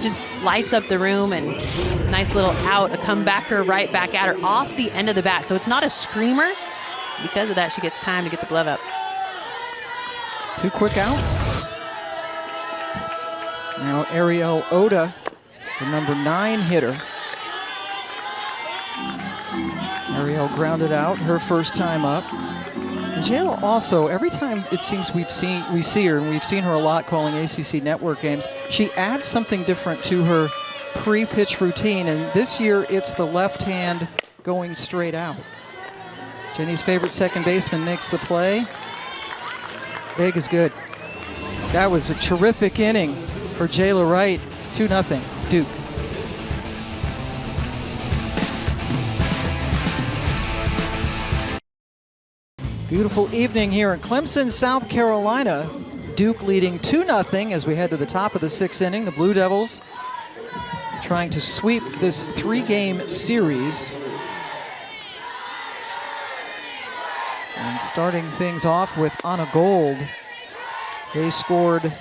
just lights up the room, and nice little out, a comebacker right back at her off the end of the bat. So it's not a screamer. Because of that, she gets time to get the glove up. 2 quick outs. Now Ariel Oda, the number 9 hitter. Ariel grounded out her first time up. And Jala also, every time it seems we see her, and we've seen her a lot calling ACC Network games, she adds something different to her pre-pitch routine, and this year it's the left hand going straight out. Jenny's favorite second baseman makes the play. Big is good. That was a terrific inning for Jala Wright. 2-0, Duke. Beautiful evening here in Clemson, South Carolina. Duke leading 2-0 as we head to the top of the 6th inning. The Blue Devils trying to sweep this 3-game series. And starting things off with Anna Gold. They scored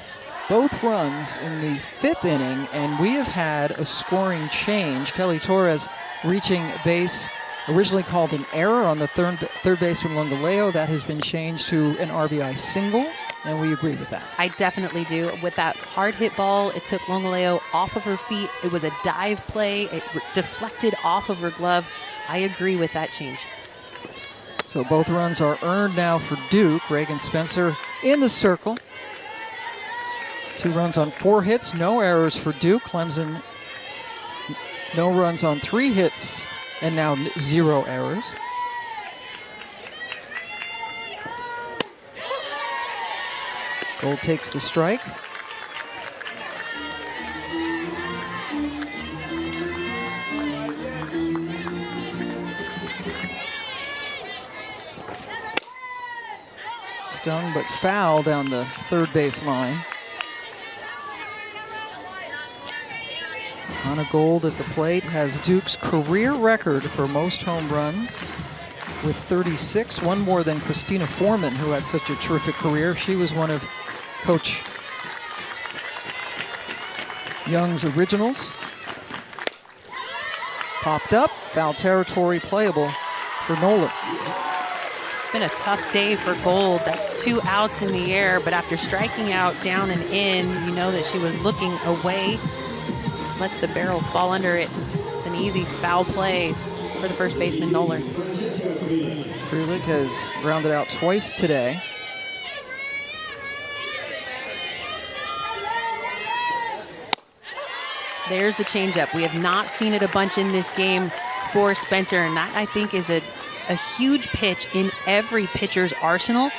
both runs in the 5th inning, and we have had a scoring change. Kelly Torres reaching base, originally called an error on the third baseman Longaleo. That has been changed to an RBI single, and we agree with that. I definitely do. With that hard hit ball, it took Longaleo off of her feet. It was a dive play. It deflected off of her glove. I agree with that change. So both runs are earned now for Duke. Reagan Spencer in the circle. 2 runs on 4 hits, no errors for Duke. Clemson, no runs on 3 hits, and now 0 errors. Gold takes the strike. Stung but foul down the third base line. Anna Gold at the plate has Duke's career record for most home runs. with 36, one more than Christina Foreman, who had such a terrific career. She was one of Coach Young's originals. Popped up, foul territory, playable for Nolan. It's been a tough day for Gold. That's 2 outs in the air, but after striking out down and in, you know that she was looking away. Lets the barrel fall under it. It's an easy foul play for the first baseman, Nolan. Freelich has grounded out twice today. There's the changeup. We have not seen it a bunch in this game for Spencer, and that, I think, is a huge pitch in every pitcher's arsenal.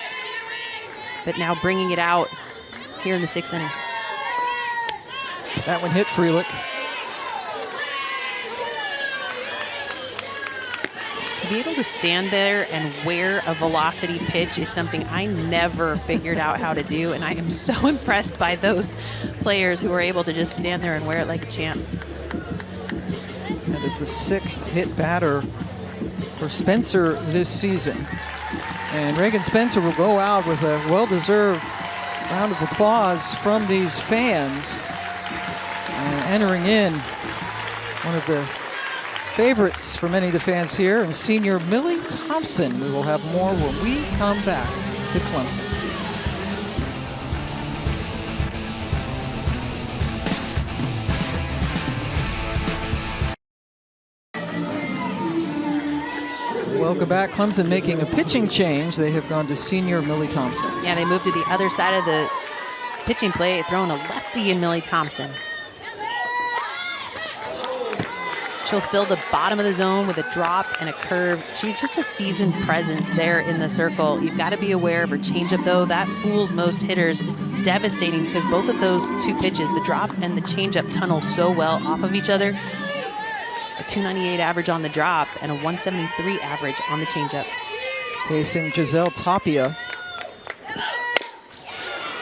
But now bringing it out here in the 6th inning. That one hit Freelich. To be able to stand there and wear a velocity pitch is something I never figured out how to do, and I am so impressed by those players who are able to just stand there and wear it like a champ. That is the 6th hit batter for Spencer this season. And Reagan Spencer will go out with a well-deserved round of applause from these fans. And entering in, one of the favorites for many of the fans here, and senior Millie Thompson. We will have more when we come back to Clemson. Welcome back. Clemson making a pitching change. They have gone to senior Millie Thompson. Yeah, they moved to the other side of the pitching plate, throwing a lefty in Millie Thompson. She'll fill the bottom of the zone with a drop and a curve. She's just a seasoned presence there in the circle. You've got to be aware of her changeup, though. That fools most hitters. It's devastating because both of those 2 pitches, the drop and the changeup, tunnel so well off of each other. A 298 average on the drop and a 173 average on the changeup. Facing Giselle Tapia.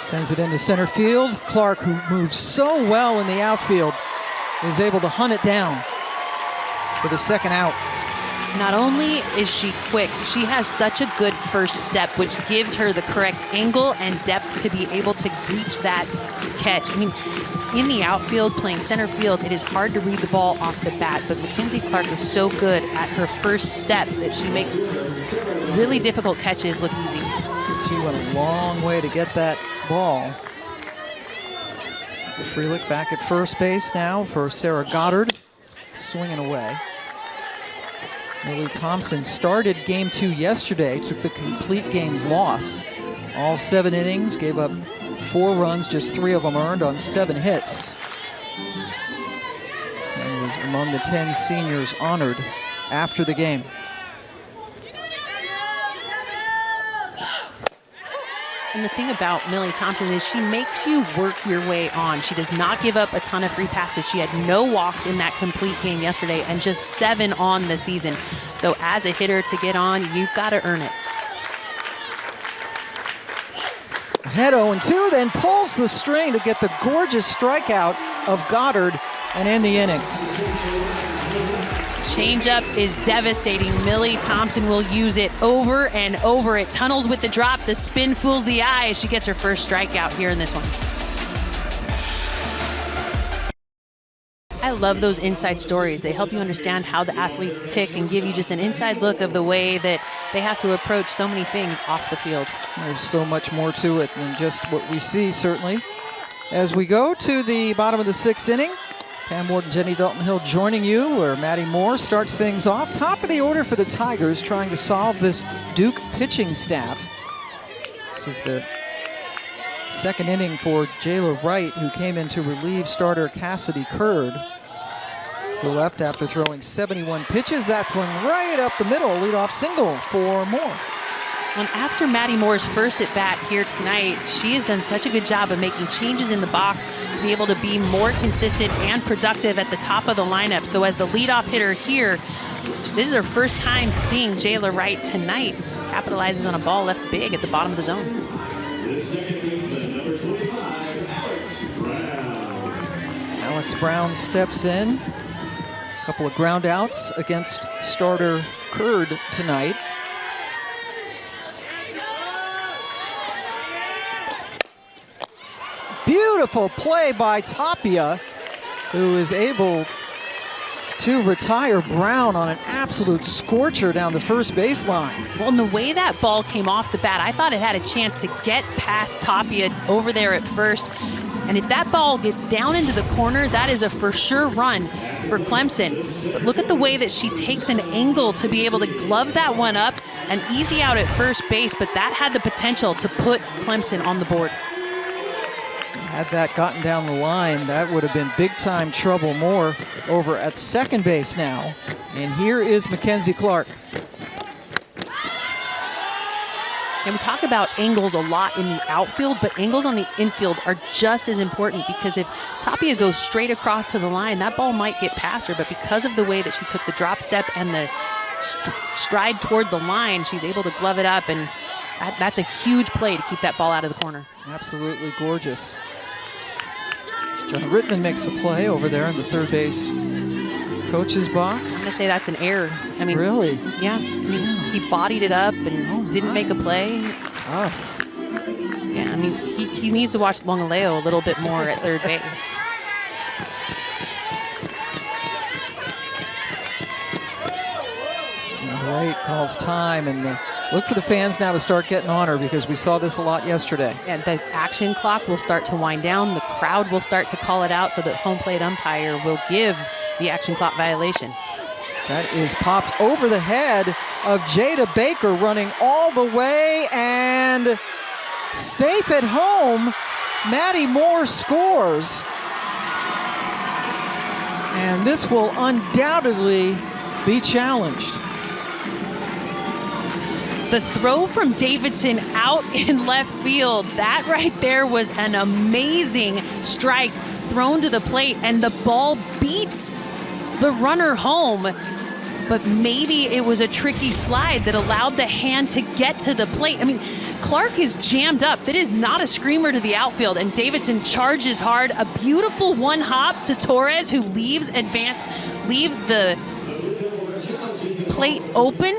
Sends it into center field. Clark, who moves so well in the outfield, is able to hunt it down for the 2nd out. Not only is she quick, she has such a good first step, which gives her the correct angle and depth to be able to reach that catch. I mean, in the outfield, playing center field, it is hard to read the ball off the bat, but Mackenzie Clark is so good at her first step that she makes really difficult catches look easy. She went a long way to get that ball. Freelich back at first base now for Sarah Goddard, swinging away. Millie Thompson started game 2 yesterday, took the complete game loss. All 7 innings, gave up 4 runs, just 3 of them earned on 7 hits. And was among the 10 seniors honored after the game. And the thing about Millie Thompson is she makes you work your way on. She does not give up a ton of free passes. She had no walks in that complete game yesterday and just 7 on the season. So as a hitter to get on, you've got to earn it. Head 0-2, then pulls the string to get the gorgeous strikeout of Goddard and end the inning. Changeup is devastating. Millie Thompson will use it over and over. It tunnels with the drop. The spin fools the eye as she gets her first strikeout here in this one. I love those inside stories. They help you understand how the athletes tick and give you just an inside look of the way that they have to approach so many things off the field. There's so much more to it than just what we see, certainly. As we go to the bottom of the 6th inning, Pam Ward and Jenny Dalton-Hill joining you, where Maddie Moore starts things off. Top of the order for the Tigers, trying to solve this Duke pitching staff. This is the 2nd inning for Jala Wright, who came in to relieve starter Cassidy Curd, who left after throwing 71 pitches. That one right up the middle, leadoff single for Moore. And after Maddie Moore's first at bat here tonight, she has done such a good job of making changes in the box to be able to be more consistent and productive at the top of the lineup. So as the leadoff hitter here, this is her first time seeing Jala Wright tonight. Capitalizes on a ball left big at the bottom of the zone. Alex Brown steps in. A couple of ground outs against starter Curd tonight. beautiful play by Tapia, who is able to retire Brown on an absolute scorcher down the first baseline. Well, and the way that ball came off the bat, I thought it had a chance to get past Tapia over there at first. And if that ball gets down into the corner, that is a for sure run for Clemson. But look at the way that she takes an angle to be able to glove that one up and easy out at first base, but that had the potential to put Clemson on the board. Had that gotten down the line, that would have been big-time trouble. More over at second base now. And here is Mackenzie Clark. And we talk about angles a lot in the outfield, but angles on the infield are just as important, because if Tapia goes straight across to the line, that ball might get past her, but because of the way that she took the drop step and the stride toward the line, she's able to glove it up, and that's a huge play to keep that ball out of the corner. Absolutely gorgeous. John Rittman makes a play over there in the third base coach's box. I'm gonna say that's an error. I mean, really? Yeah. I mean, he bodied it up and didn't make a play. Tough. Yeah, I mean, he needs to watch Longaleo a little bit more at third base. Wright calls time, and look for the fans now to start getting on her, because we saw this a lot yesterday. Yeah, the action clock will start to wind down. The crowd will start to call it out, so that home plate umpire will give the action clock violation. That is popped over the head of Jada Baker, running all the way, and safe at home. Maddie Moore scores. And this will undoubtedly be challenged. The throw from Davidson out in left field, that right there was an amazing strike thrown to the plate, and the ball beats the runner home. But maybe it was a tricky slide that allowed the hand to get to the plate. I mean, Clark is jammed up. That is not a screamer to the outfield, and Davidson charges hard. A beautiful one hop to Torres, who leaves the plate open.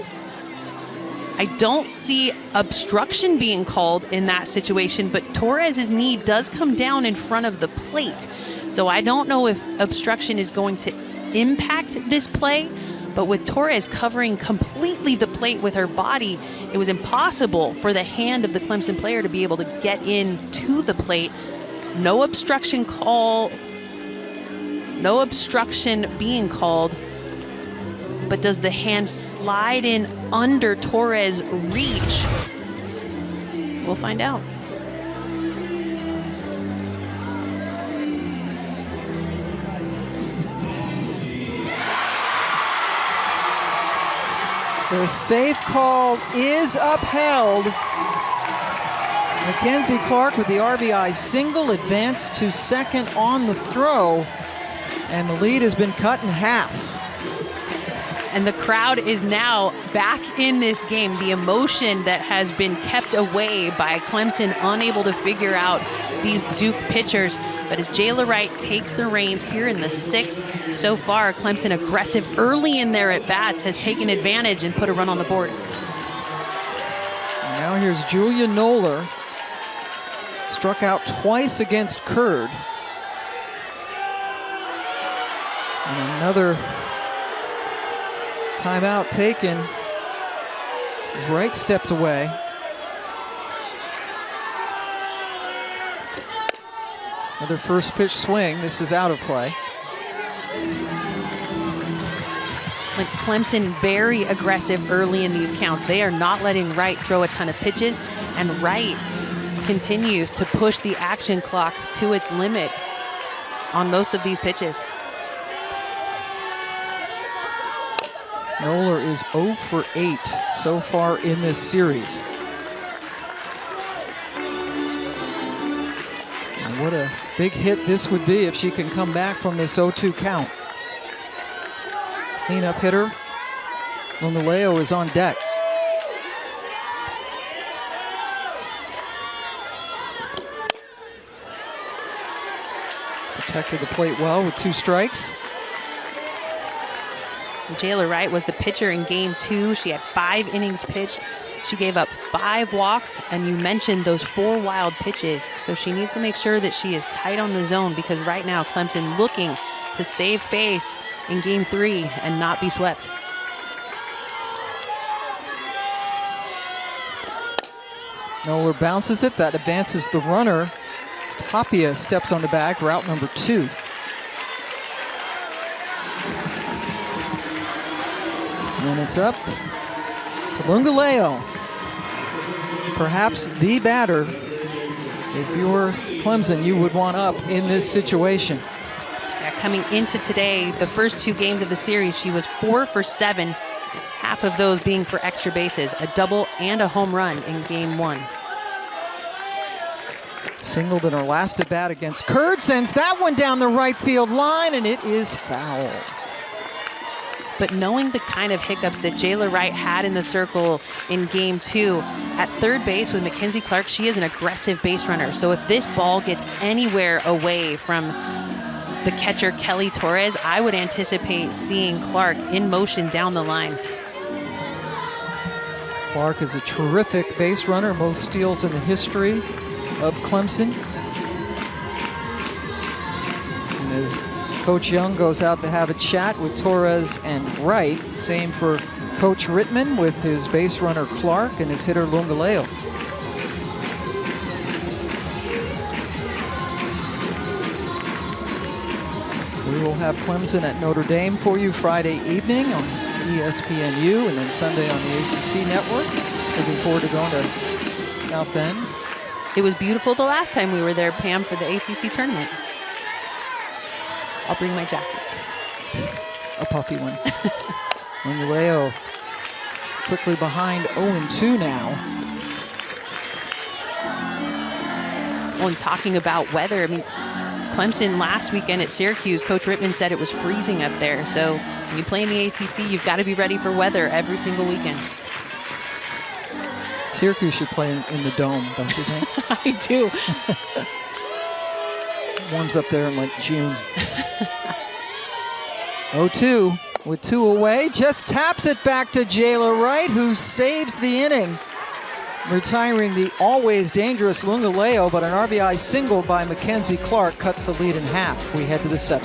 I don't see obstruction being called in that situation, but Torres's knee does come down in front of the plate. So I don't know if obstruction is going to impact this play, but with Torres covering completely the plate with her body, it was impossible for the hand of the Clemson player to be able to get in to the plate. No obstruction being called. But does the hand slide in under Torres' reach? We'll find out. The safe call is upheld. Mackenzie Clark with the RBI single, advanced to second on the throw, and the lead has been cut in half. And the crowd is now back in this game. The emotion that has been kept away by Clemson, unable to figure out these Duke pitchers. But as Jala Wright takes the reins here in the sixth, so far Clemson, aggressive early in their at-bats, has taken advantage and put a run on the board. And now here's Julia Noller. Struck out twice against Curd. And another timeout taken as Wright stepped away. Another first pitch swing. This is out of play. Like Clemson, very aggressive early in these counts. They are not letting Wright throw a ton of pitches, and Wright continues to push the action clock to its limit on most of these pitches. Noller is 0 for 8 so far in this series. And what a big hit this would be if she can come back from this 0-2 count. Cleanup hitter Longaleo is on deck. Protected the plate well with 2 strikes. Jala Wright was the pitcher in game 2. She had 5 innings pitched, She gave up 5 walks, and you mentioned those 4 wild pitches. So she needs to make sure that she is tight on the zone, because right now Clemson looking to save face in game 3 and not be swept. Noller bounces it. That advances the runner. Tapia steps on the bag, route number 2. And it's up to Lungaleo. Perhaps the batter, if you were Clemson, you would want up in this situation. Yeah, coming into today, the first 2 games of the series, she was 4 for 7, half of those being for extra bases, a double and a home run in game 1. Singled in her last at bat against Curd, sends that one down the right field line, and it is foul. But knowing the kind of hiccups that Jala Wright had in the circle in game 2, at third base with Mackenzie Clark, she is an aggressive base runner. So if this ball gets anywhere away from the catcher Kelly Torres, I would anticipate seeing Clark in motion down the line. Clark is a terrific base runner, most steals in the history of Clemson. And as Coach Young goes out to have a chat with Torres and Wright, same for Coach Rittman with his base runner Clark and his hitter Lungaleo. We will have Clemson at Notre Dame for you Friday evening on ESPNU and then Sunday on the ACC network. Looking forward to going to South Bend. It was beautiful the last time we were there, Pam, for the ACC tournament. I'll bring my jacket. A puffy one. Lungaleo quickly behind 0-2 now. Oh, and talking about weather, I mean, Clemson last weekend at Syracuse, Coach Rittman said it was freezing up there. So when you play in the ACC, you've got to be ready for weather every single weekend. Syracuse should play in the dome, don't you think? I do. Warms up there in like June. 0-2 with 2 away. Just taps it back to Jala Wright, who saves the inning, retiring the always dangerous Lungaleo, but an RBI single by Mackenzie Clark cuts the lead in half. We head to the 7th.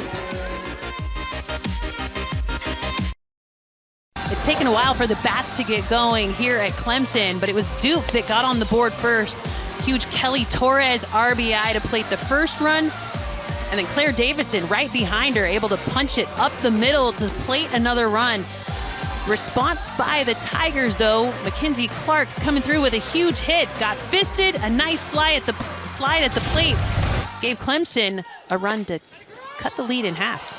It's taken a while for the bats to get going here at Clemson, but it was Duke that got on the board first. Huge Kelly Torres RBI to plate the first run, and then Claire Davidson right behind her, able to punch it up the middle to plate another run. Response by the Tigers, though. Mackenzie Clark coming through with a huge hit, got fisted, a nice slide at the plate, gave Clemson a run to cut the lead in half.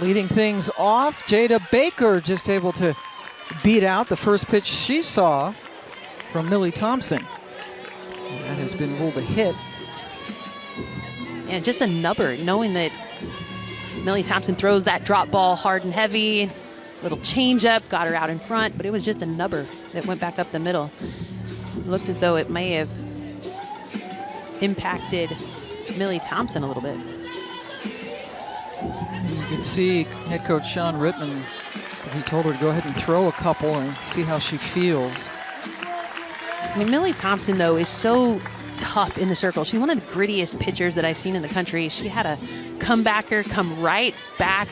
Leading things off, Jada Baker just able to beat out the first pitch she saw from Millie Thompson. That has been ruled a hit. And just a nubber, knowing that Millie Thompson throws that drop ball hard and heavy. Little changeup, got her out in front, but it was just a nubber that went back up the middle. It looked as though it may have impacted Millie Thompson a little bit. You can see head coach Sean Rittman, so he told her to go ahead and throw a couple and see how she feels. I mean, Millie Thompson, though, is so tough in the circle. She's one of the grittiest pitchers that I've seen in the country. She had a comebacker come right back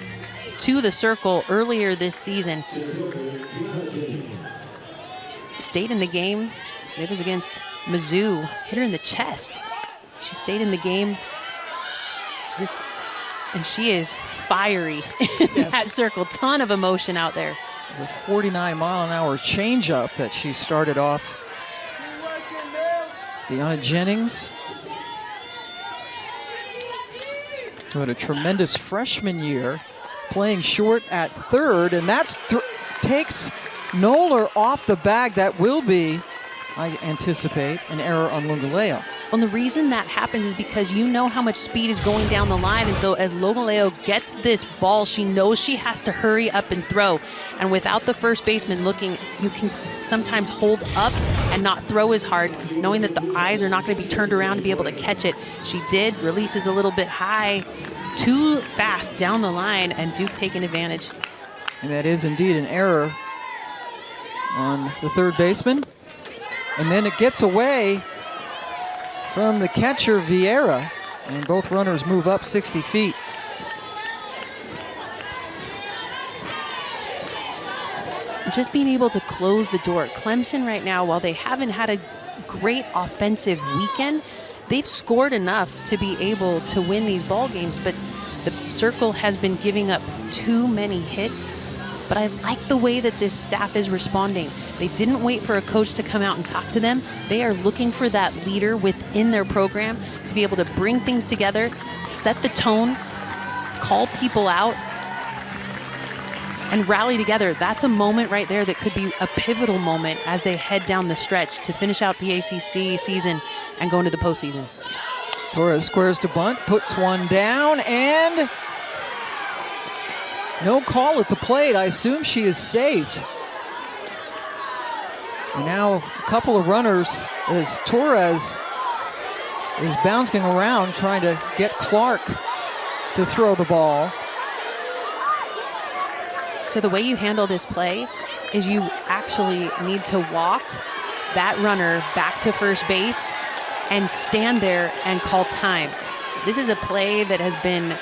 to the circle earlier this season. Stayed in the game. It was against Mizzou. Hit her in the chest. She stayed in the game. And she is fiery in that circle. Ton of emotion out there. It was a 49-mile-an-hour changeup that she started off. Deanna Jennings, who had a tremendous freshman year, playing short at third, and that takes Noller off the bag. That will be, I anticipate, an error on Lungaleo. Well, the reason that happens is because you know how much speed is going down the line, and so as Lungaleo gets this ball, she knows she has to hurry up and throw. And without the first baseman looking, you can sometimes hold up and not throw as hard, knowing that the eyes are not going to be turned around to be able to catch it. She did, releases a little bit high, too fast down the line, and Duke taking advantage. And that is indeed an error on the third baseman. And then it gets away from the catcher, Vieira, and both runners move up 60 feet. Just being able to close the door. Clemson right now, while they haven't had a great offensive weekend, they've scored enough to be able to win these ball games, but the circle has been giving up too many hits. But I like the way that this staff is responding. They didn't wait for a coach to come out and talk to them. They are looking for that leader within their program to be able to bring things together, set the tone, call people out, and rally together. That's a moment right there that could be a pivotal moment as they head down the stretch to finish out the ACC season and go into the postseason. Torres squares to bunt, puts one down, and no call at the plate. I assume she is safe. And now a couple of runners as Torres is bouncing around trying to get Clark to throw the ball. So the way you handle this play is you actually need to walk that runner back to first base and stand there and call time. This is a play that has been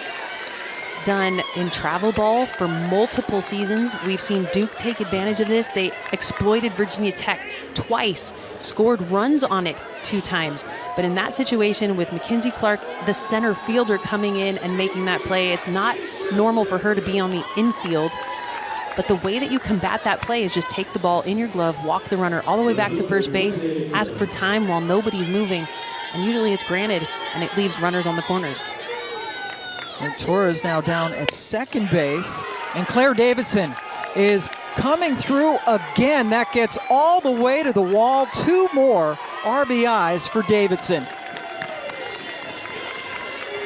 done in travel ball for multiple seasons. We've seen Duke take advantage of this. They exploited Virginia Tech twice, scored runs on it 2 times. But in that situation with Mackenzie Clark, the center fielder, coming in and making that play, it's not normal for her to be on the infield. But the way that you combat that play is just take the ball in your glove, walk the runner all the way back to first base, ask for time while nobody's moving, and usually it's granted, and it leaves runners on the corners. And Torres now down at second base, and Claire Davidson is coming through again. That gets all the way to the wall. 2 more RBIs for Davidson.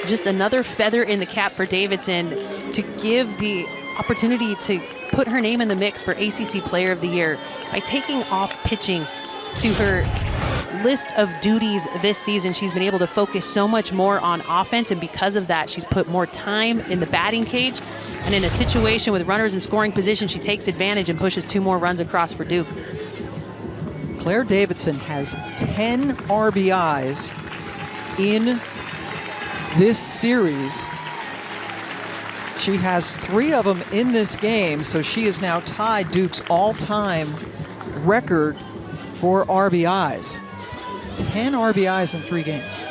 Just another feather in the cap for Davidson to give the opportunity to put her name in the mix for ACC Player of the Year by taking off pitching to her list of duties this season. She's been able to focus so much more on offense, and because of that, she's put more time in the batting cage. And in a situation with runners in scoring position, she takes advantage and pushes 2 more runs across for Duke. Claire Davidson has 10 RBIs in this series. She has 3 of them in this game, so she is now tied Duke's all-time record for RBIs. 10 RBIs in 3 games.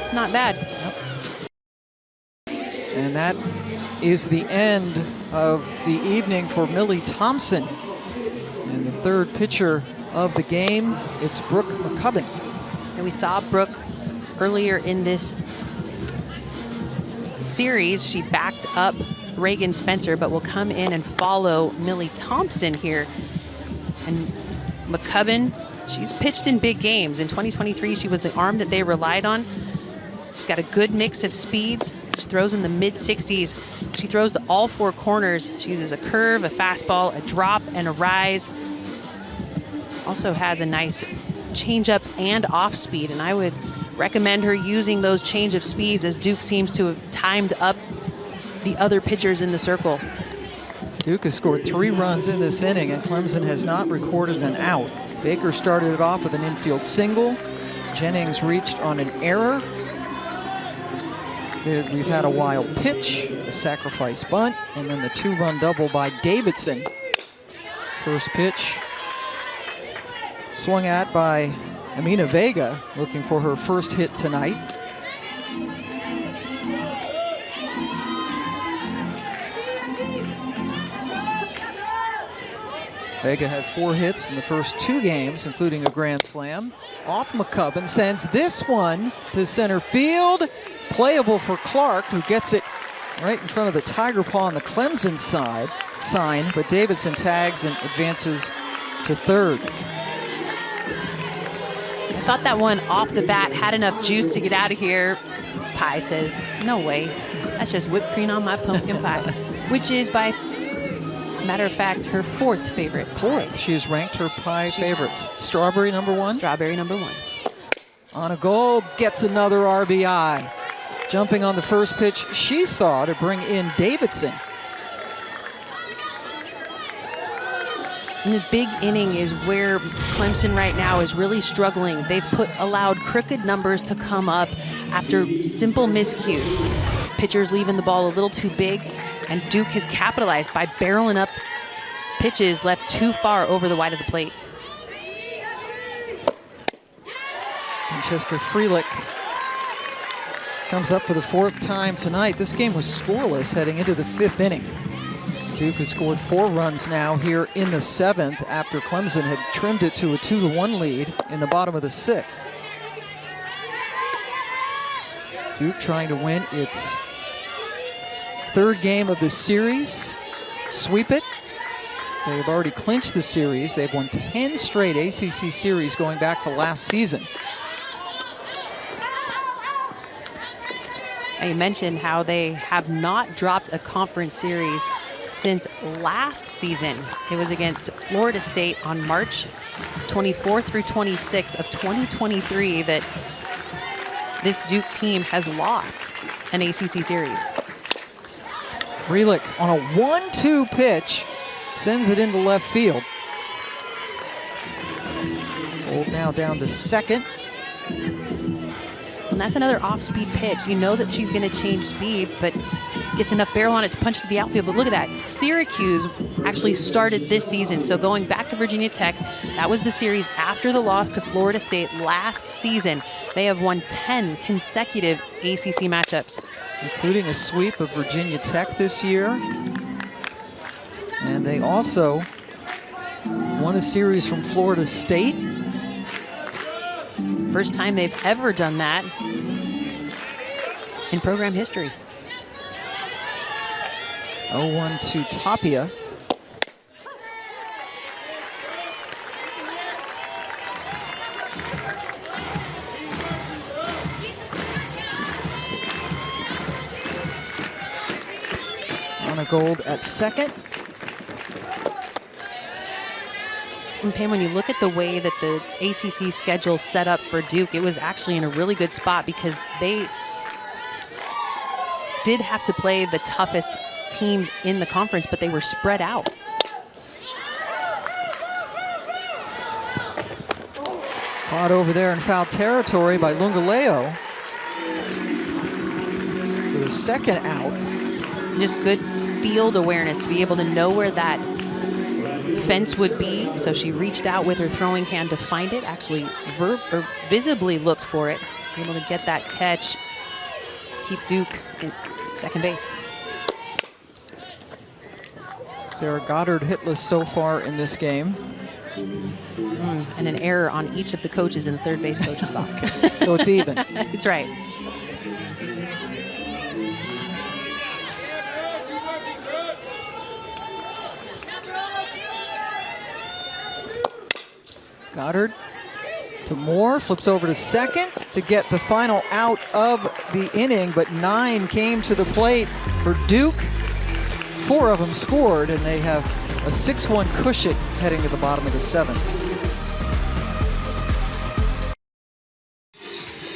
It's not bad. Yep. And that is the end of the evening for Millie Thompson. And the third pitcher of the game, it's Brooke McCubbin. And we saw Brooke earlier in this series. She backed up Reagan Spencer, but will come in and follow Millie Thompson here. And McCubbin, she's pitched in big games. In 2023, she was the arm that they relied on. She's got a good mix of speeds. She throws in the mid-60s. She throws to all 4 corners. She uses a curve, a fastball, a drop, and a rise. Also has a nice changeup and off speed, and I would recommend her using those change of speeds, as Duke seems to have timed up the other pitchers in the circle. Duke has scored 3 runs in this inning, and Clemson has not recorded an out. Baker started it off with an infield single. Jennings reached on an error. We've had a wild pitch, a sacrifice bunt, and then the 2-run double by Davidson. First pitch swung at by Amina Vega, looking for her first hit tonight. Vega had 4 hits in the first 2 games, including a grand slam. Off McCubbin, sends this one to center field. Playable for Clark, who gets it right in front of the Tiger Paw on the Clemson sign, but Davidson tags and advances to third. I thought that one off the bat had enough juice to get out of here. Pie says, no way. That's just whipped cream on my pumpkin pie, which is, by matter of fact, her 4th favorite pie. She has ranked her pie favorites. Strawberry number 1? Strawberry number 1. Anna Gold gets another RBI. Jumping on the first pitch she saw to bring in Davidson. And the big inning is where Clemson right now is really struggling. They've allowed crooked numbers to come up after simple miscues. Pitchers leaving the ball a little too big, and Duke has capitalized by barreling up pitches left too far over the wide of the plate. Francesca Freelich comes up for the 4th time tonight. This game was scoreless heading into the 5th inning. Duke has scored 4 runs now here in the 7th after Clemson had trimmed it to a 2-1 lead in the bottom of the 6th. Duke trying to win its 3rd game of the series, sweep it. They have already clinched the series. They've won 10 straight ACC series going back to last season. I mentioned how they have not dropped a conference series since last season. It was against Florida State on March 24th through 26th of 2023 that this Duke team has lost an ACC series. Freelich on a 1-2 pitch sends it into left field. Gold now down to second. And that's another off-speed pitch. You know that she's going to change speeds, but gets enough barrel on it to punch to the outfield. But look at that. Syracuse actually started this season. So going back to Virginia Tech, that was the series after the loss to Florida State last season. They have won 10 consecutive ACC matchups, including a sweep of Virginia Tech this year. And they also won a series from Florida State. First time they've ever done that in program history. 0-1 to Tapia. Anna Gold at second. And Pam, when you look at the way that the ACC schedule set up for Duke, it was actually in a really good spot because they did have to play the toughest teams in the conference, but they were spread out. Caught over there in foul territory by Lungaleo. With a second out. Just good field awareness to be able to know where that fence would be. So she reached out with her throwing hand to find it, actually visibly looked for it, able to get that catch, keep Duke in second base. Sarah Goddard hitless so far in this game. And an error on each of the coaches in the third base coach's box. So it's even. It's right. Goddard to Moore, flips over to second to get the final out of the inning, but 9 came to the plate for Duke. 4 of them scored, and they have a 6-1 cushion heading to the bottom of the 7th.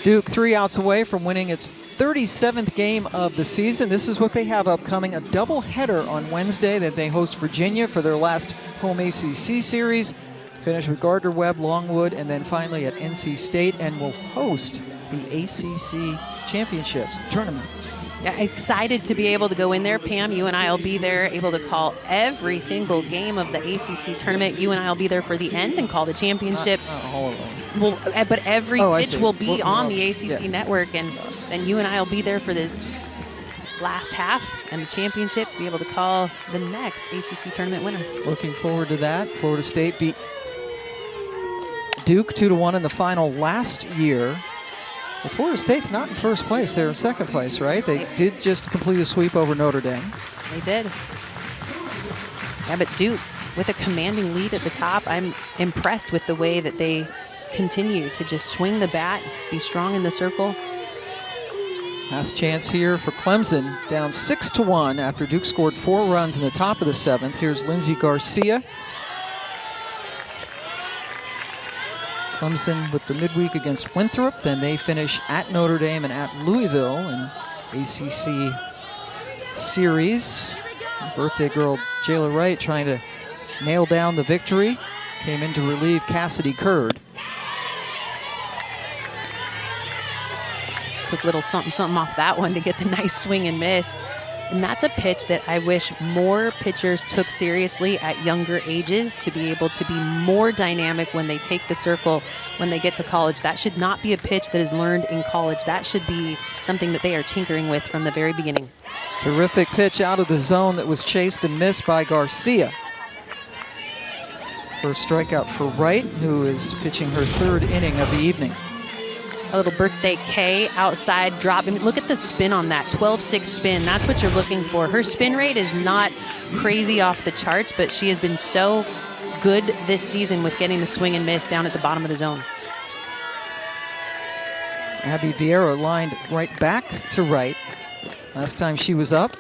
Duke 3 outs away from winning its 37th game of the season. This is what they have upcoming, a doubleheader on Wednesday that they host Virginia for their last home ACC series. Finish with Gardner-Webb, Longwood, and then finally at NC State, and will host the ACC Championships tournament. Yeah, excited to be able to go in there. Pam, you and I will be there, able to call every single game of the ACC tournament. You and I will be there for the end and call the championship. Not all of them. Well, but every pitch will be on the ACC yes. network, and you and I will be there for the last half and the championship to be able to call the next ACC tournament winner. Looking forward to that. Florida State beat Duke 2-1 in the final last year. But Florida State's not in first place. They're in second place, right? They did just complete a sweep over Notre Dame. They did. Yeah, but Duke, with a commanding lead at the top, I'm impressed with the way that they continue to just swing the bat, be strong in the circle. Last chance here for Clemson, down 6-1 after Duke scored 4 runs in the top of the 7th. Here's Lindsey Garcia. Clemson with the midweek against Winthrop, then they finish at Notre Dame and at Louisville in ACC series. Birthday girl Jala Wright trying to nailed down the victory. Came in to relieve Cassidy Curd. Took a little something off that one to get the nice swing and miss. And that's a pitch that I wish more pitchers took seriously at younger ages, to be able to be more dynamic when they take the circle when they get to college. That should not be a pitch that is learned in college. That should be something that they are tinkering with from the very beginning. Terrific pitch out of the zone that was chased and missed by Garcia. First strikeout for Wright, who is pitching her 3rd inning of the evening. A little birthday K outside drop. I mean, look at the spin on that, 12-6 spin. That's what you're looking for. Her spin rate is not crazy off the charts, but she has been so good this season with getting the swing and miss down at the bottom of the zone. Abby Vieira lined right back to right. Last time she was up.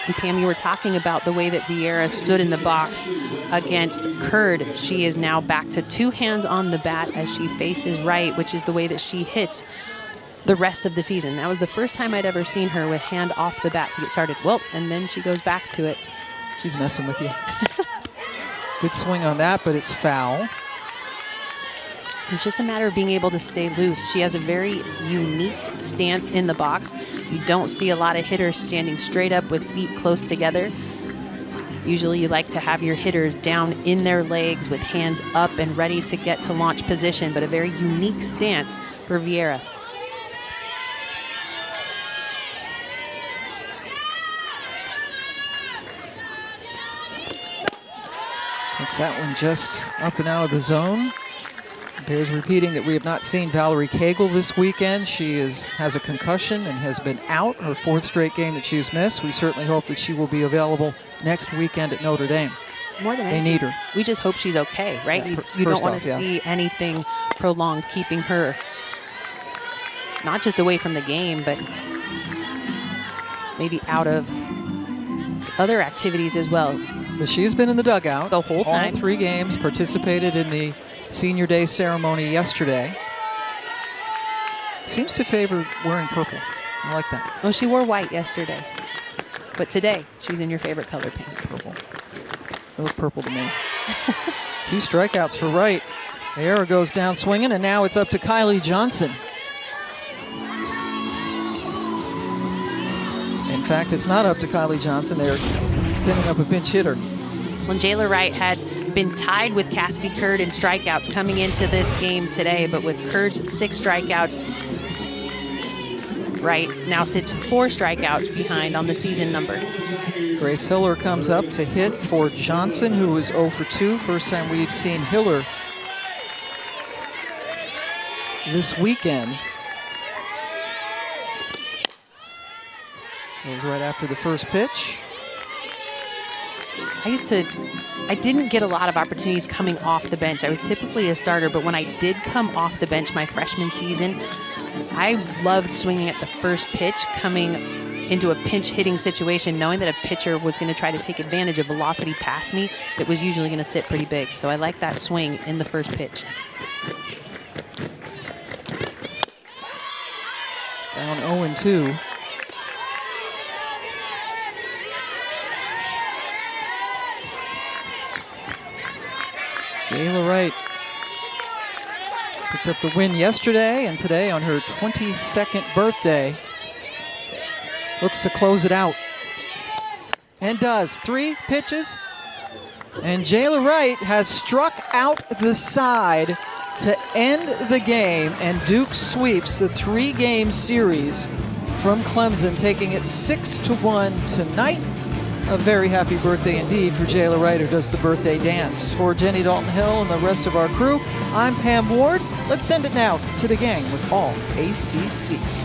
And Pam, you were talking about the way that Vieira stood in the box against Curd. She is now back to 2 hands on the bat as she faces right, which is the way that she hits the rest of the season. That was the first time I'd ever seen her with hand off the bat to get started. Well, and then she goes back to it. She's messing with you. Good swing on that, but it's foul. It's just a matter of being able to stay loose. She has a very unique stance in the box. You don't see a lot of hitters standing straight up with feet close together. Usually you like to have your hitters down in their legs with hands up and ready to get to launch position, but a very unique stance for Vieira. Takes that one just up and out of the zone. Bears repeating that we have not seen Valerie Cagle this weekend. She has a concussion and has been out, her 4th straight game that she's missed. We certainly hope that she will be available next weekend at Notre Dame. More than anything, they need her. We just hope she's okay, right? Yeah, you don't want to see anything prolonged keeping her not just away from the game, but maybe out of other activities as well. But she's been in the dugout the whole time. All 3 games, participated in the Senior Day ceremony yesterday. Seems to favor wearing purple. I like that. Oh, she wore white yesterday. But today, she's in your favorite color, pink. Purple. They look purple to me. 2 strikeouts for Wright. Vieira goes down swinging, and now it's up to Kylie Johnson. In fact, it's not up to Kylie Johnson. They're sending up a pinch hitter. When Jala Wright had been tied with Cassidy Curd in strikeouts coming into this game today, but with Curd's 6 strikeouts, Wright now sits 4 strikeouts behind on the season number. Grace Hiller comes up to hit for Johnson, who is 0 for 2. First time we've seen Hiller this weekend. Goes right after the first pitch. I didn't get a lot of opportunities coming off the bench. I was typically a starter, but when I did come off the bench my freshman season, I loved swinging at the first pitch, coming into a pinch hitting situation, knowing that a pitcher was going to try to take advantage of velocity past me that was usually going to sit pretty big. So I like that swing in the first pitch. Down 0-2. Jala Wright picked up the win yesterday, and today on her 22nd birthday looks to close it out. And does. 3 pitches, and Jala Wright has struck out the side to end the game, and Duke sweeps the 3-game series from Clemson, taking it 6-1 tonight. A very happy birthday indeed for Jala Wright, who does the birthday dance. For Jenny Dalton-Hill and the rest of our crew, I'm Pam Ward. Let's send it now to the gang with all ACC.